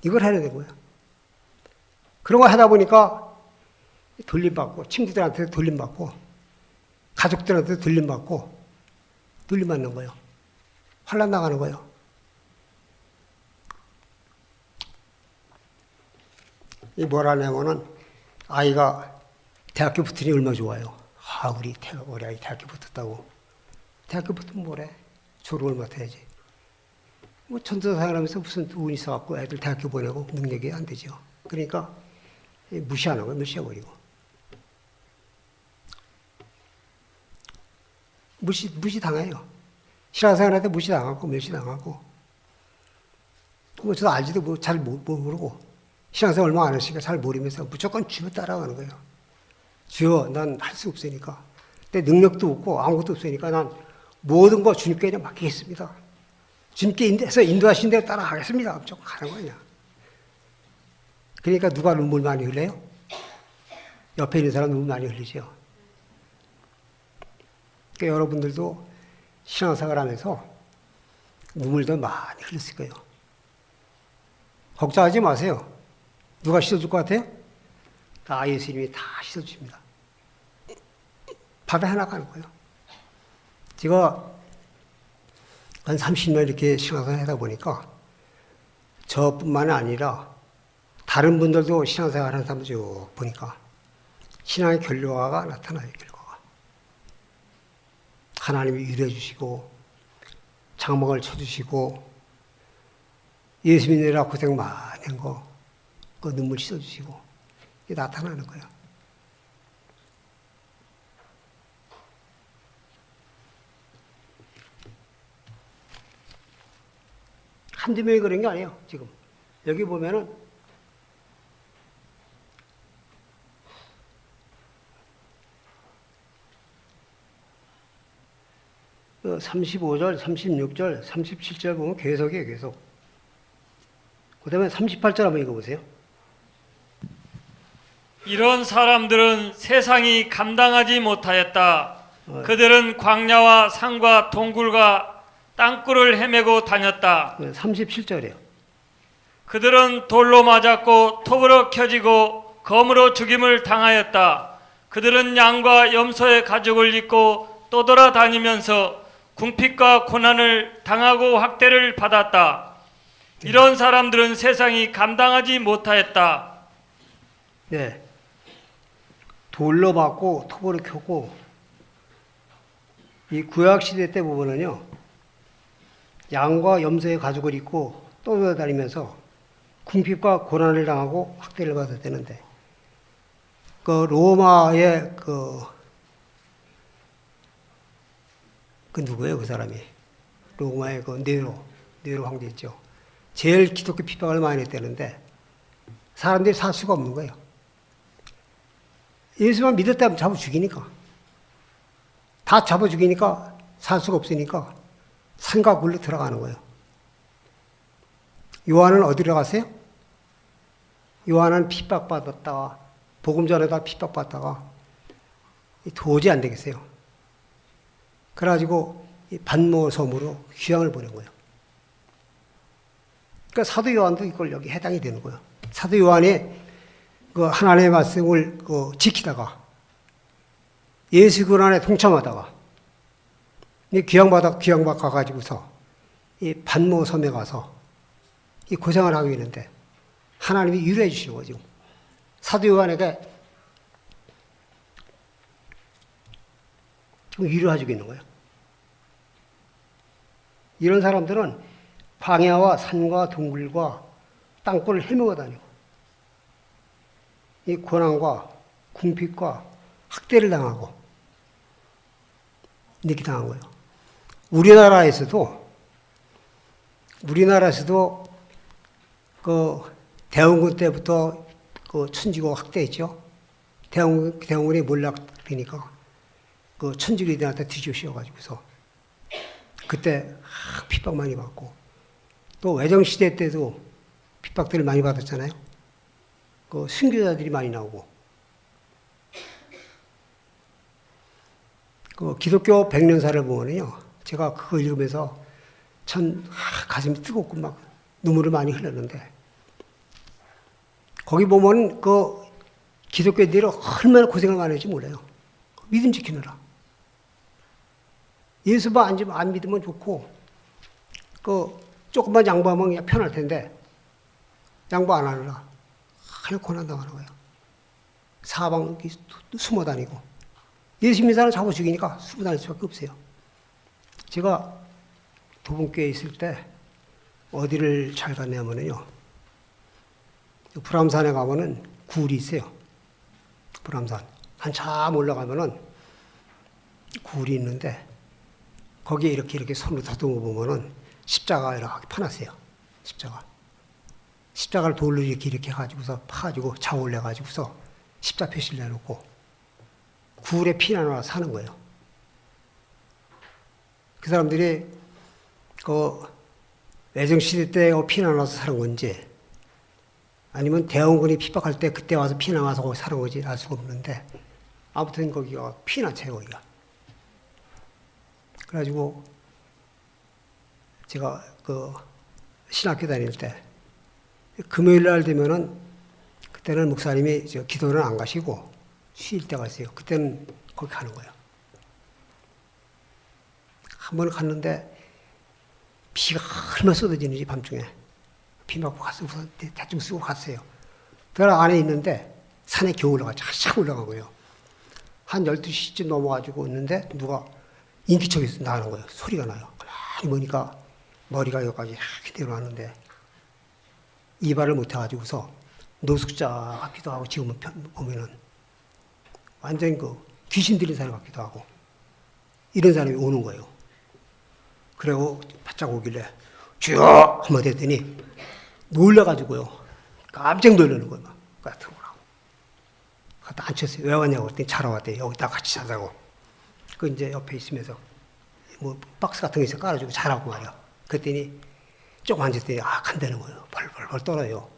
이걸 해야 되는 거예요. 그런 거 하다 보니까 돌림받고, 친구들한테 돌림받고, 가족들한테 돌림받고, 돌림받는 거예요. 환난 나가는 거예요. 이 뭐라냐면은 아이가 대학교 붙으니 얼마나 좋아요. 아, 우리 아이 대학교 붙었다고. 대학교 붙으면 뭐래? 졸업을 못해야지. 뭐 전도사라면서 무슨 운 있어갖고 애들 대학교 보내고 능력이 안 되죠. 그러니까 무시하는 거예요. 무시해버리고. 무시당해요. 신앙생활한테 무시당하고 멸시당하고. 뭐 저도 알지도 뭐 잘 모르고 신앙생활 얼마 안 했으니까 잘 모르면서 무조건 주여 따라가는 거예요. 주여 난 할 수 없으니까. 내 능력도 없고 아무것도 없으니까 난 모든 거 주님께 그냥 맡기겠습니다. 주님께서 인도하신 대로 따라가겠습니다. 무조건 가는 거냐. 그러니까 누가 눈물 많이 흘려요? 옆에 있는 사람 눈물 많이 흘리죠. 그러니까 여러분들도 신앙생활 하면서 눈물도 많이 흘렸을 거예요. 걱정하지 마세요. 누가 씻어줄 것 같아요? 다 예수님이 다 씻어주십니다. 바다 해나가는 거예요. 제가 한 30년 이렇게 신앙생활 하다 보니까 저뿐만 아니라 다른 분들도 신앙생활 하는 사람들 쭉 보니까 신앙의 결과가 나타나요. 결과가. 하나님이 위로해 주시고 장막을 쳐주시고 예수 믿느라 고생 많이 한 거 그 눈물 씻어주시고 이게 나타나는 거예요. 한두 명이 그런 게 아니에요. 지금 여기 보면은 35절, 36절, 37절 보면 계속이에요. 계속. 그 다음에 38절 한번 읽어보세요. 이런 사람들은 세상이 감당하지 못하였다. 그들은 광야와 산과 동굴과 땅굴을 헤매고 다녔다. 37절이에요. 그들은 돌로 맞았고 톱으로 켜지고 검으로 죽임을 당하였다. 그들은 양과 염소의 가죽을 입고 떠돌아다니면서 궁핍과 고난을 당하고 학대를 받았다. 이런 사람들은 세상이 감당하지 못하였다. 네. 돌로 맞고 톱으로 켜고 이 구약시대 때 보면은요 양과 염소의 가죽을 입고 떠돌아다니면서 궁핍과 고난을 당하고 학대를 받았다는데 그 로마의 그 누구예요 그 사람이? 로마의 그 네로 황제 있죠. 제일 기독교 핍박을 많이 했다는데 사람들이 살 수가 없는 거예요. 예수만 믿었다면 잡아 죽이니까. 다 잡아 죽이니까 살 수가 없으니까 산과 굴로 들어가는 거예요. 요한은 어디로 갔어요? 요한은 핍박받았다가 복음 전에다 핍박받다가 도저히 안 되겠어요. 그래가지고 반모 섬으로 휴양을 보낸 거예요. 그러니까 사도 요한도 이걸 여기 해당이 되는 거예요. 사도 요한이 그 하나님의 말씀을 지키다가 예수 고난에 동참하다가 귀양받아 가가지고서 이 반모 섬에 가서 이 고생을 하고 있는데 하나님이 위로해 주시는 거죠. 사도 요한에게 지금 위로해 주고 있는 거예요. 이런 사람들은 광야와 산과 동굴과 땅굴을 헤매고 다니고 이 고난과 궁핍과 학대를 당하고 이렇게 당한 거예요. 우리나라에서도 그 대원군 때부터 그 천주교 학대했죠. 대원군이 몰락되니까 그 천주교들한테 뒤집어씌워가지고서 그때 핍박 많이 받고 또 외정시대 때도 핍박들을 많이 받았잖아요. 그 순교자들이 많이 나오고 그 기독교 백년사를 보면요. 제가 그거 읽으면서 참 가슴이 뜨겁고 막 눈물을 많이 흘렸는데 거기 보면 그 기독교인들이 얼마나 고생을 많이 했는지 몰라요. 믿음 지키느라. 예수만 안 믿으면 좋고 그 조금만 양보하면 그냥 편할 텐데 양보 안 하느라 그냥 고난당하는 거예요. 사방 숨어 다니고 예수 믿는 사람 잡아 죽이니까 숨어 다닐 수밖에 없어요. 제가 도봉교에 있을 때 어디를 잘 갔냐면요. 불암산에 가면은 굴이 있어요. 불암산. 한참 올라가면은 굴이 있는데 거기에 이렇게 손으로 더듬어 보면은 십자가 이렇게 파놨어요. 십자가를 돌로 이렇게 해가지고서 파가지고 자올려가지고서 십자 표시를 내놓고 굴에 피나나 사는 거예요. 그 사람들이 그 외정시대 때 피나나서 사는 건지 아니면 대원군이 핍박할 때 그때 와서 피나와서 거기 사는 건지 알 수가 없는데 아무튼 거기가 피나쳐요, 거기가. 그래가지고 제가 그 신학교 다닐 때 금요일 날 되면은 그때는 목사님이 기도는 안 가시고 쉴 때가 있어요. 그때는 거기 가는 거예요. 한 번 갔는데 비가 얼마나 쏟아지는지 밤중에 비 맞고 갔어. 우선 대충 쓰고 갔어요. 그 안에 있는데 산에 겨우 올라가죠. 한참 올라간 거예요. 한 12시쯤 넘어가지고 있는데 누가 인기척에서 나가는 거예요. 소리가 나요. 가만히 보니까 머리가 여기까지 이렇게 내려왔는데 이발을 못해가지고서 노숙자 같기도 하고 지금 보면은 완전 그 귀신 들린 사람 같기도 하고 이런 사람이 오는 거예요. 그리고 바짝 오길래 주여! 한마디 했더니 놀라가지고요. 깜짝 놀라는 거예요. 같은 거라고. 갖다 앉혔어요. 왜 왔냐고 그랬더니 자러 왔대요. 여기다 같이 자자고. 그 이제 옆에 있으면서 뭐 박스 같은 거 있어 깔아주고 자라고 말이야. 그랬더니 조금 앉았더니 간다는 거예요. 벌벌벌 떨어요.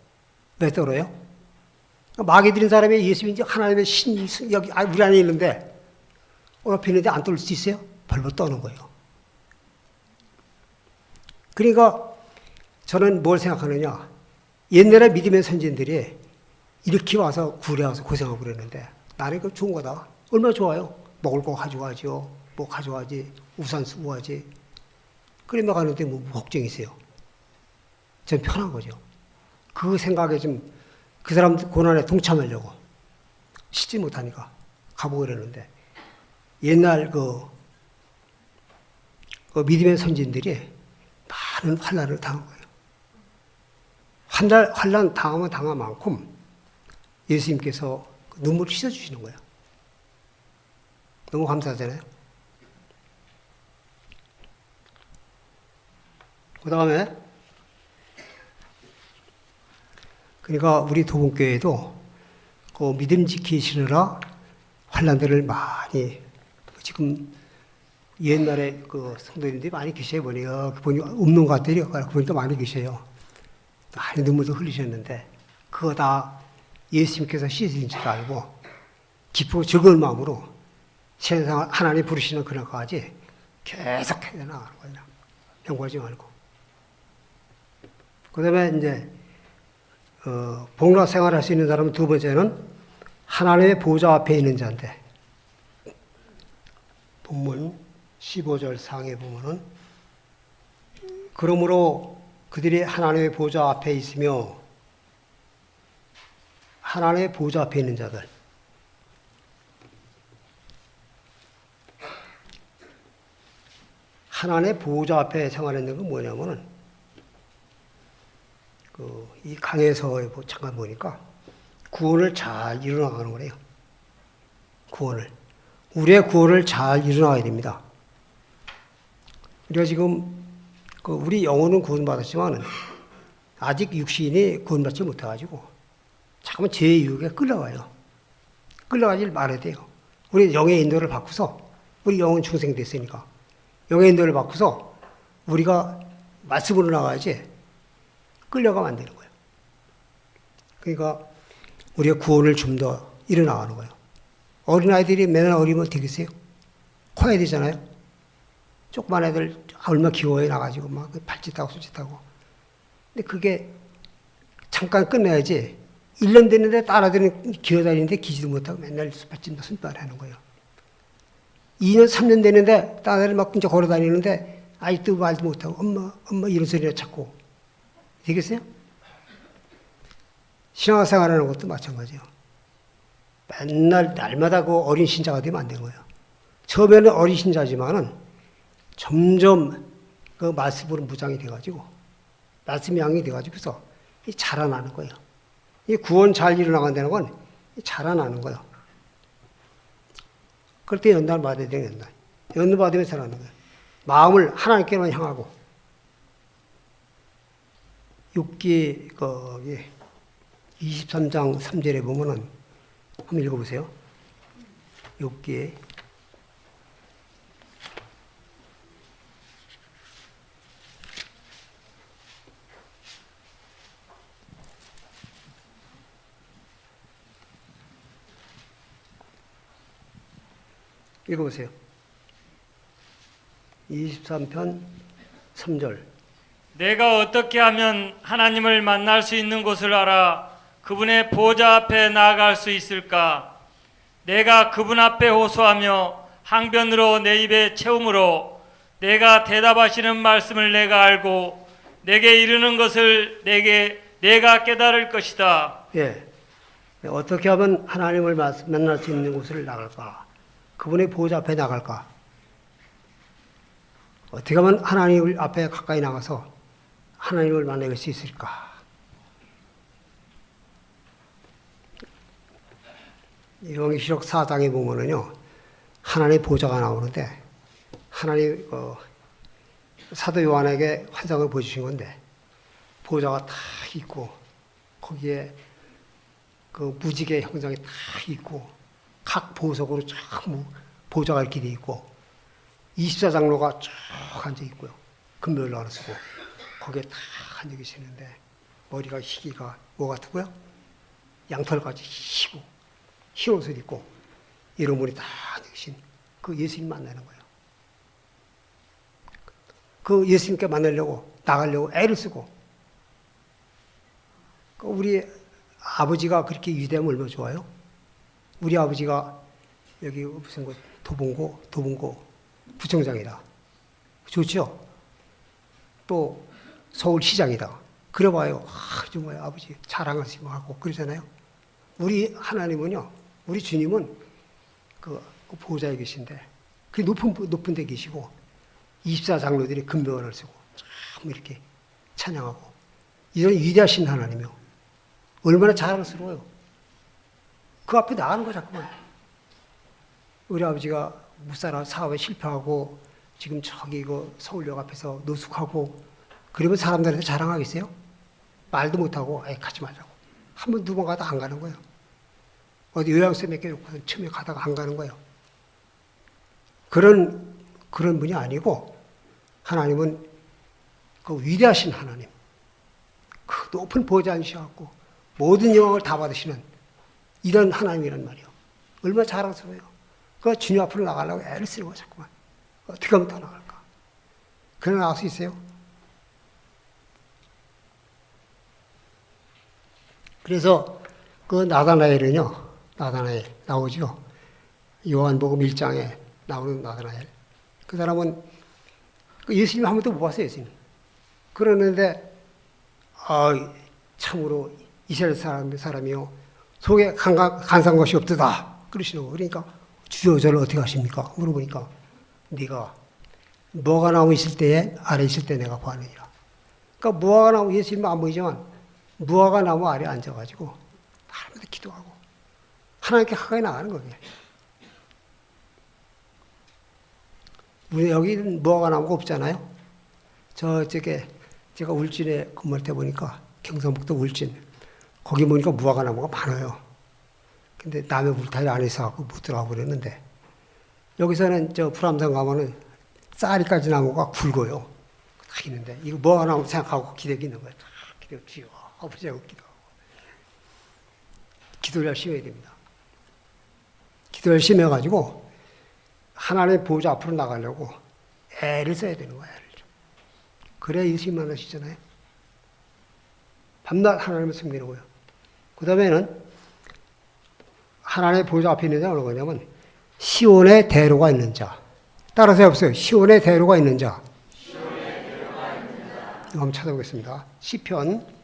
왜 떨어요? 마귀 들인 사람이 예수님이 하나님의 신이 여기 우리 안에 있는데 옆에 있는데 안 떨 수 있어요? 벌벌 떠는 거예요. 그러니까 저는 뭘 생각하느냐. 옛날에 믿음의 선진들이 이렇게 와서 굴에 와서 고생하고 그랬는데 나는 그 좋은 거다. 얼마나 좋아요. 먹을 거 가져가죠. 뭐 가져가지. 우산 쓰고 가지. 그러면 가는데 뭐 걱정이 있어요. 전 편한 거죠. 그 생각에 좀 그 사람 고난에 동참하려고 쉬지 못하니까 가보고 그랬는데 옛날 그 믿음의 선진들이 많은 환난을 당한 거예요. 환난 당하면 당한 만큼 예수님께서 눈물을 씻어주시는 거예요. 너무 감사하잖아요. 그 다음에 그러니까 우리 도봉교회도 그 믿음 지키시느라 환난들을 많이 지금 옛날에 그 성도님들이 많이 계셔요. 보니 없는 것 같아요. 보니까 많이 계셔요. 많이 눈물도 흘리셨는데 그거 다 예수님께서 씻으신 줄 알고 기쁘고 즐거운 마음으로 세상 하나님 부르시는 그날까지 계속 해나가는 거예요. 양보하지 말고. 그 다음에 이제 복락 생활할 수 있는 사람은 두 번째는 하나님의 보좌 앞에 있는 자인데 본문 15절 상에 보면은 그러므로 그들이 하나님의 보좌 앞에 있으며 하나님의 보좌 앞에 있는 자들 하나님의 보좌 앞에 생활하는 건 뭐냐면은 이 강에서 잠깐 보니까 구원을 잘 이뤄나가는 거래요. 구원을. 우리의 구원을 잘 이뤄나가야 됩니다. 우리가 지금 우리 영혼은 구원받았지만 아직 육신이 구원받지 못해가지고 잠깐만 죄의 유혹에 끌려가요. 끌려가질 말아야 돼요. 우리 영의 인도를 바꾸서 우리 영혼 중생됐으니까 영의 인도를 바꾸서 우리가 말씀으로 나가야지 끌려가면 안 되는 거예요. 그러니까 우리가 구원을 좀 더 이뤄나가는 거예요. 어린아이들이 맨날 어리면 되겠어요? 커야 되잖아요. 조그만 애들 얼마나 귀여워해 나가지고 막 발짓하고 손짓하고. 근데 그게 잠깐 끝내야지 1년 됐는데 딸아들은 기어다니는데 기지도 못하고 맨날 발짓 손발 하는 거예요. 2년 3년 됐는데 딸아들이 막 이제 걸어다니는데 아직도 말도 못하고 엄마 이런 소리를 찾고 되겠어요? 신앙생활하는 것도 마찬가지예요. 맨날 날마다 그 어린 신자가 되면 안 되는 거예요. 처음에는 어린 신자지만은 점점 그 말씀으로 무장이 돼가지고 말씀 양이 돼가지고서 자라나는 거예요. 이 구원 잘 일어나간다는 건 자라나는 거예요. 그럴 때 연단 받아야 돼요. 연단 받으면 자라는 거예요. 마음을 하나님께만 향하고. 욥기 거기 23장 3절에 보면은 한번 읽어보세요. 욥기 읽어보세요. 23편 3절. 내가 어떻게 하면 하나님을 만날 수 있는 곳을 알아 그분의 보좌 앞에 나아갈 수 있을까? 내가 그분 앞에 호소하며 항변으로 내 입에 채움으로 내가 대답하시는 말씀을 내가 알고 내게 이르는 것을 내가 깨달을 것이다. 예. 어떻게 하면 하나님을 만날 수 있는 곳을 나갈까? 그분의 보좌 앞에 나갈까? 어떻게 하면 하나님 앞에 가까이 나가서 하나님을 만날 수 있을까? 요한계시록 4장에 보면은요, 하나님의 보좌가 나오는데, 하나님, 사도 요한에게 환상을 보여주신 건데, 보좌가 다 있고, 거기에 그 무지개 형상이 다 있고, 각 보석으로 쫙 보좌가 이렇게 돼 있고, 24장로가 쭉 앉아 있고요. 금별로 하나 쓰고, 거기에 다 앉아 계시는데, 머리가 희기가 뭐 같고요? 양털같이 희고, 흰 옷을 입고 이런 분이 다 앉아 계신 그 예수님 만나는 거예요. 그 예수님께 만나려고 나가려고 애를 쓰고 우리 아버지가 그렇게 위대하면 얼마나 좋아요? 우리 아버지가 여기 무슨 거 도봉고 구청장이다. 좋죠? 또 서울시장이다. 그래봐요. 정말 아버지 자랑하시고 하고 그러잖아요. 우리 하나님은요, 우리 주님은 그 보좌에 계신데, 그 높은 데 계시고, 24장로들이 금배원을 쓰고, 참 이렇게 찬양하고, 이런 위대하신 하나님이요. 얼마나 자랑스러워요. 그 앞에 나가는 거 자꾸만. 우리 아버지가 묵사라 사업에 실패하고, 지금 저기 서울역 앞에서 노숙하고, 그러면 사람들한테 자랑하겠어요? 말도 못하고, 가지 말라고. 한 번, 두 번 가다 안 가는 거예요. 어디 요양소 몇 개 놓고 처음에 가다가 안 가는 거예요. 그런 분이 아니고, 하나님은 그 위대하신 하나님, 그 높은 보좌에 앉으셔갖고, 모든 영광을 다 받으시는 이런 하나님이란 말이에요. 얼마나 자랑스러워요. 그 주님 앞으로 나가려고 애를 쓰는 거야, 자꾸만. 어떻게 하면 더 나갈까? 그냥 나갈 수 있어요? 그래서 그 나다나엘은요, 나다나엘 나오죠. 요한복음 1장에 나오는 나다나엘. 그 사람은 예수님 한 번도 못 봤어요, 예수님. 그러는데 참으로 이스라엘 사람이요, 속에 간사한 것이 없도다 그러시는 거예요. 그러니까 주여 저를 어떻게 하십니까? 물어보니까 네가 뭐가 나무 있을 때에 아래 있을 때 내가 보았느니라. 그러니까 뭐가 나무 예수님은 안 보이지만 무화과 나무 아래 앉아가지고 하나님께 기도하고 하나님께 가까이 나가는 거예요. 우리 여기는 무화과 나무가 없잖아요. 저쪽에 제가 울진에 근무할 때 보니까 경상북도 울진 거기 보니까 무화과 나무가 많아요. 근데 남의 울타리 안에서 하고 못 들어가고 그랬는데 여기서는 저 불암산 가면은 쌀이까지 나무가 굵어요. 다 있는데 이거 무화과 나무 생각하고 기대고 있는 거예요. 다 기대고 주여 아버지하고 기도하고 기도를 열심히 해야 됩니다. 기도 열심히 해가지고 하나님의 보좌 앞으로 나가려고 애를 써야 되는 거예요. 애를 좀. 그래야 예수님 만나시잖아요. 밤낮 하나님을 섬기는 거예요. 그 다음에는 하나님의 보좌 앞에 있는 자가 어느 거냐면 시온의 대로가 있는 자. 따라서 해보세요. 시온의 대로가 있는 자. 이거 한번 찾아보겠습니다. 시편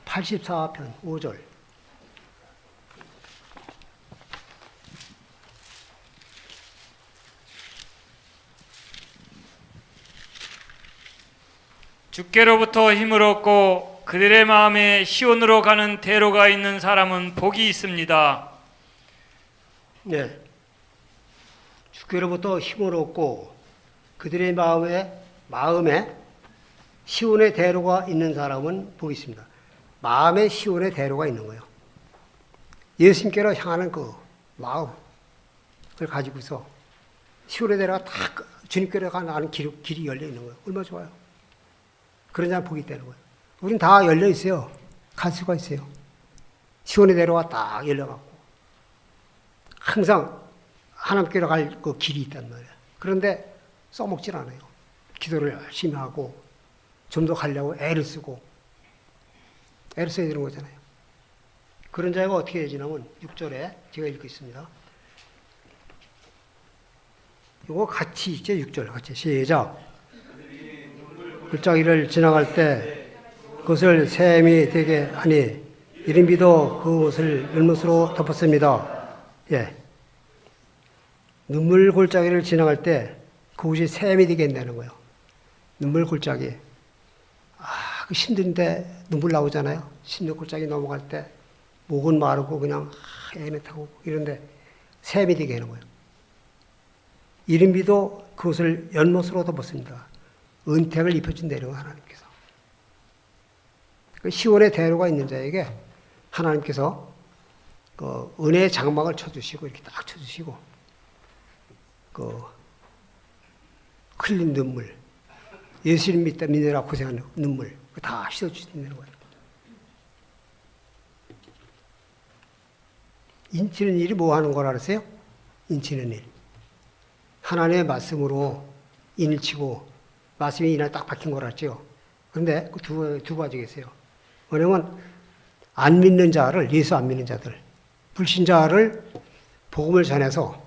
84편 5절. 주께로부터 힘을 얻고 그들의 마음에 시온으로 가는 대로가 있는 사람은 복이 있습니다. 네. 주께로부터 힘을 얻고 그들의 마음에 시온의 대로가 있는 사람은 복이 있습니다. 마음에 시온의 대로가 있는 거예요. 예수님께로 향하는 그 마음을 가지고서 시온의 대로가 다 주님께로 가는 길이 열려 있는 거예요. 얼마나 좋아요. 그런 사람 복이 있다는 거예요. 우린 다 열려 있어요. 갈 수가 있어요. 시온의 대로가 딱 열려갖고 항상 하나님께로 갈 그 길이 있단 말이에요. 그런데 써먹질 않아요. 기도를 열심히 하고 좀 더 가려고 애를 쓰고 애를 써야 되는 거잖아요. 그런 자가 어떻게 되지냐면 6절에 제가 읽겠습니다. 이거 같이 있죠. 6절 같이 시작. 골짜기를 지나갈 때 그것을 샘이 되게 하니 이른비도 그 옷을 연못으로 덮었습니다. 예. 눈물 골짜기를 지나갈 때 그곳이 샘이 되게 한다는 거예요. 눈물 골짜기. 그 힘든데 눈물 나오잖아요. 힘든 골짜기 넘어갈 때 목은 마르고 그냥 애매타고 이런데 샘이 되게 하는 거예요. 이른비도 그것을 연못으로 덮었습니다. 은택을 입혀준다는 하나님께서. 시온의 대로가 있는 자에게 하나님께서 그 은혜의 장막을 쳐주시고 이렇게 딱 쳐주시고 그 흘린 눈물, 예수님 믿느라 고생하는 눈물 다 씻어주시는 거예요. 인치는 일이 뭐 하는 걸 알았어요? 인치는 일. 하나님의 말씀으로 인을 치고 말씀이 이날 딱 박힌 걸 알죠. 그런데 그 두 가지 계세요. 뭐냐면 안 믿는 자를, 예수 안 믿는 자들, 불신자를 복음을 전해서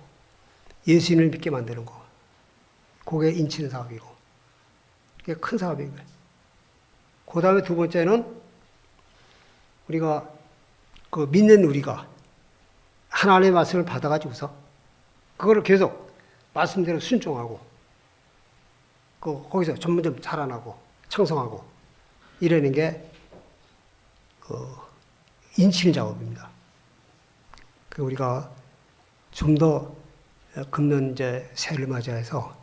예수님을 믿게 만드는 거. 그게 인치는 사업이고. 그게 큰 사업인 거예요. 그 다음에 두 번째는 우리가 그 믿는 우리가 하나님의 말씀을 받아가지고서 그거를 계속 말씀대로 순종하고 거기서 점점 자라나고 청성하고 이러는 게 인치는 작업입니다. 우리가 좀 더 금년 이제 새해를 맞이해서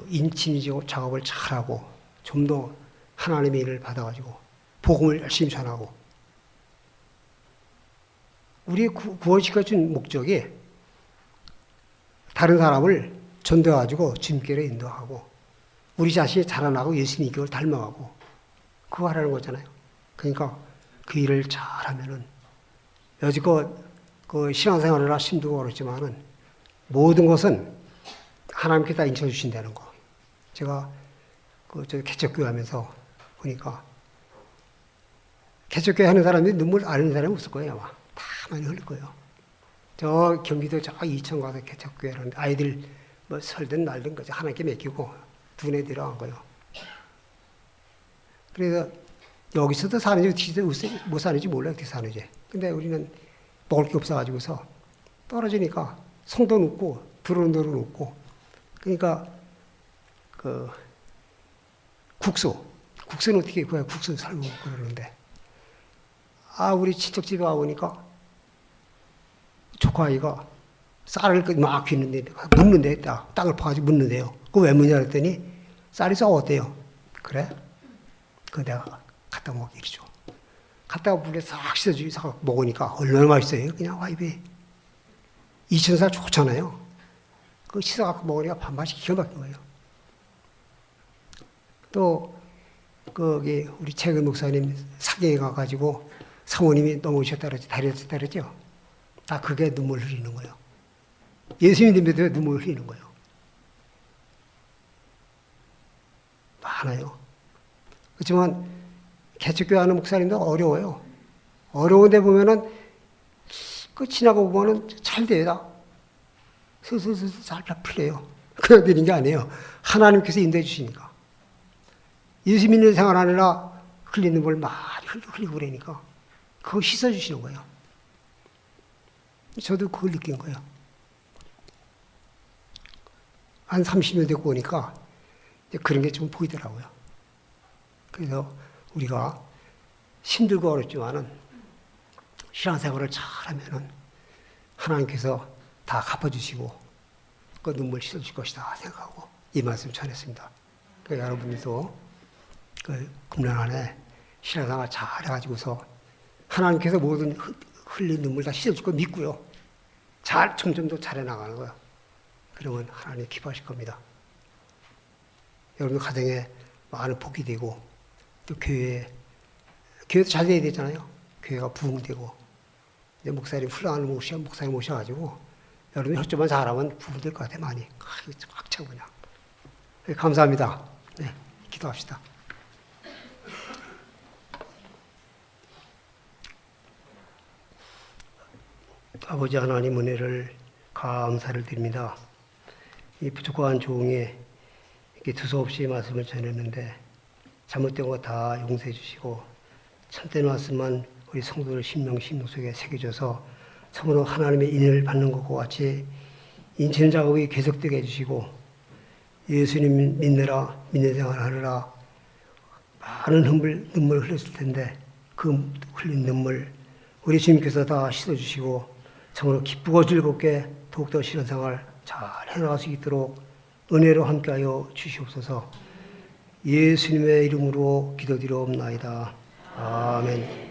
인치는 작업을 잘하고 좀 더 하나님의 일을 받아가지고 복음을 열심히 전하고 우리 구원시켜준 목적이 다른 사람을 전도해가지고 주님께로 인도하고 우리 자신이 자라나고 예수님 이걸 닮아가고 그거 하라는 거잖아요. 그러니까 그 일을 잘하면은 여지껏 그 신앙생활이나 힘들고 그렇지만은 모든 것은 하나님께 다 인쳐주신다는 거. 제가 저 개척교회 하면서 보니까 개척교회 하는 사람이 눈물 안 흘리는 사람이 없을 거예요. 아마 다 많이 흘릴 거예요. 저 경기도 저 이천 가서 개척교회 하는데 아이들 뭐 설든 날든 거지 하나님께 맡기고 눈에 들어간 거예요. 그래서 여기서도 사는지 뒤에서 못 사는지 몰라요. 어떻게 사는지. 근데 우리는 먹을 게 없어가지고서 떨어지니까 성도 눕고 들어오는 대로 눕고 그러니까 그 국수 국수는 어떻게 구해? 국수 삶고 그러는데. 우리 친척집에 와보니까 조카 아이가 쌀을 막 빚는데, 묻는데, 땅을 파가지고 묻는데요. 그거 왜 묻냐 그랬더니 쌀이 썩었대요. 그래? 그거 내가 갖다 먹기 줘. 갖다가 물에 싹 씻어주고 먹으니까 얼마나 맛있어요. 그냥 와이비. 이천살 좋잖아요. 그거 씻어갖고 먹으니까 밥맛이 기가 막힌 거예요. 또, 거기, 우리 최근 목사님 사경에 가가지고 사모님이 넘어오셨다 그러지, 다리였다 그러죠? 다 그게 눈물 흘리는 거예요. 예수님 믿어도 눈물 흘리는 거예요. 많아요. 그렇지만, 개척교회 하는 목사님도 어려워요. 어려운데 보면은, 지나고 보면은 잘 돼요. 슬슬슬 잘 풀려요. 그냥 되는 게 아니에요. 하나님께서 인도해 주시니까. 예수 믿는 생활하느라 흘리는 걸 많이 흘리고 그러니까 그거 씻어주시는 거예요. 저도 그걸 느낀 거예요. 한 30년 됐고 보니까 그런 게 좀 보이더라고요. 그래서 우리가 힘들고 어렵지만은 신앙생활을 잘하면은 하나님께서 다 갚아주시고 그 눈물 씻어줄 것이다 생각하고 이 말씀 전했습니다. 그러니까 여러분들도 그 금년 안에 신앙생활 잘 해가지고서 하나님께서 모든 흘린 눈물 다 씻어줄 거 믿고요. 점점 더 잘해 나가는 거예요. 그러면 하나님 기뻐하실 겁니다. 여러분 가정에 많은 복이 되고 또 교회도 잘 돼야 되잖아요. 교회가 부흥되고 이제 목사님 훌륭한 목사님 모셔가지고 여러분 협조만 잘하면 부흥될 것 같아요. 많이 꽉 차고 그냥. 네, 감사합니다. 네, 기도합시다. 아버지 하나님 은혜를 감사를 드립니다. 이 부족한 종에 이렇게 두서없이 말씀을 전했는데 잘못된 거 다 용서해 주시고 참된 말씀만 우리 성도들 심령 속에 새겨져서 참으로 하나님의 인을 받는 것과 같이 인천 작업이 계속되게 해주시고 예수님 믿는 생활 하느라 많은 눈물 흘렸을 텐데 그 흘린 눈물 우리 주님께서 다 씻어주시고 참으로 기쁘고 즐겁게 더욱더 신앙생활 잘 해나갈 수 있도록 은혜로 함께하여 주시옵소서. 예수님의 이름으로 기도드리옵나이다. 아멘.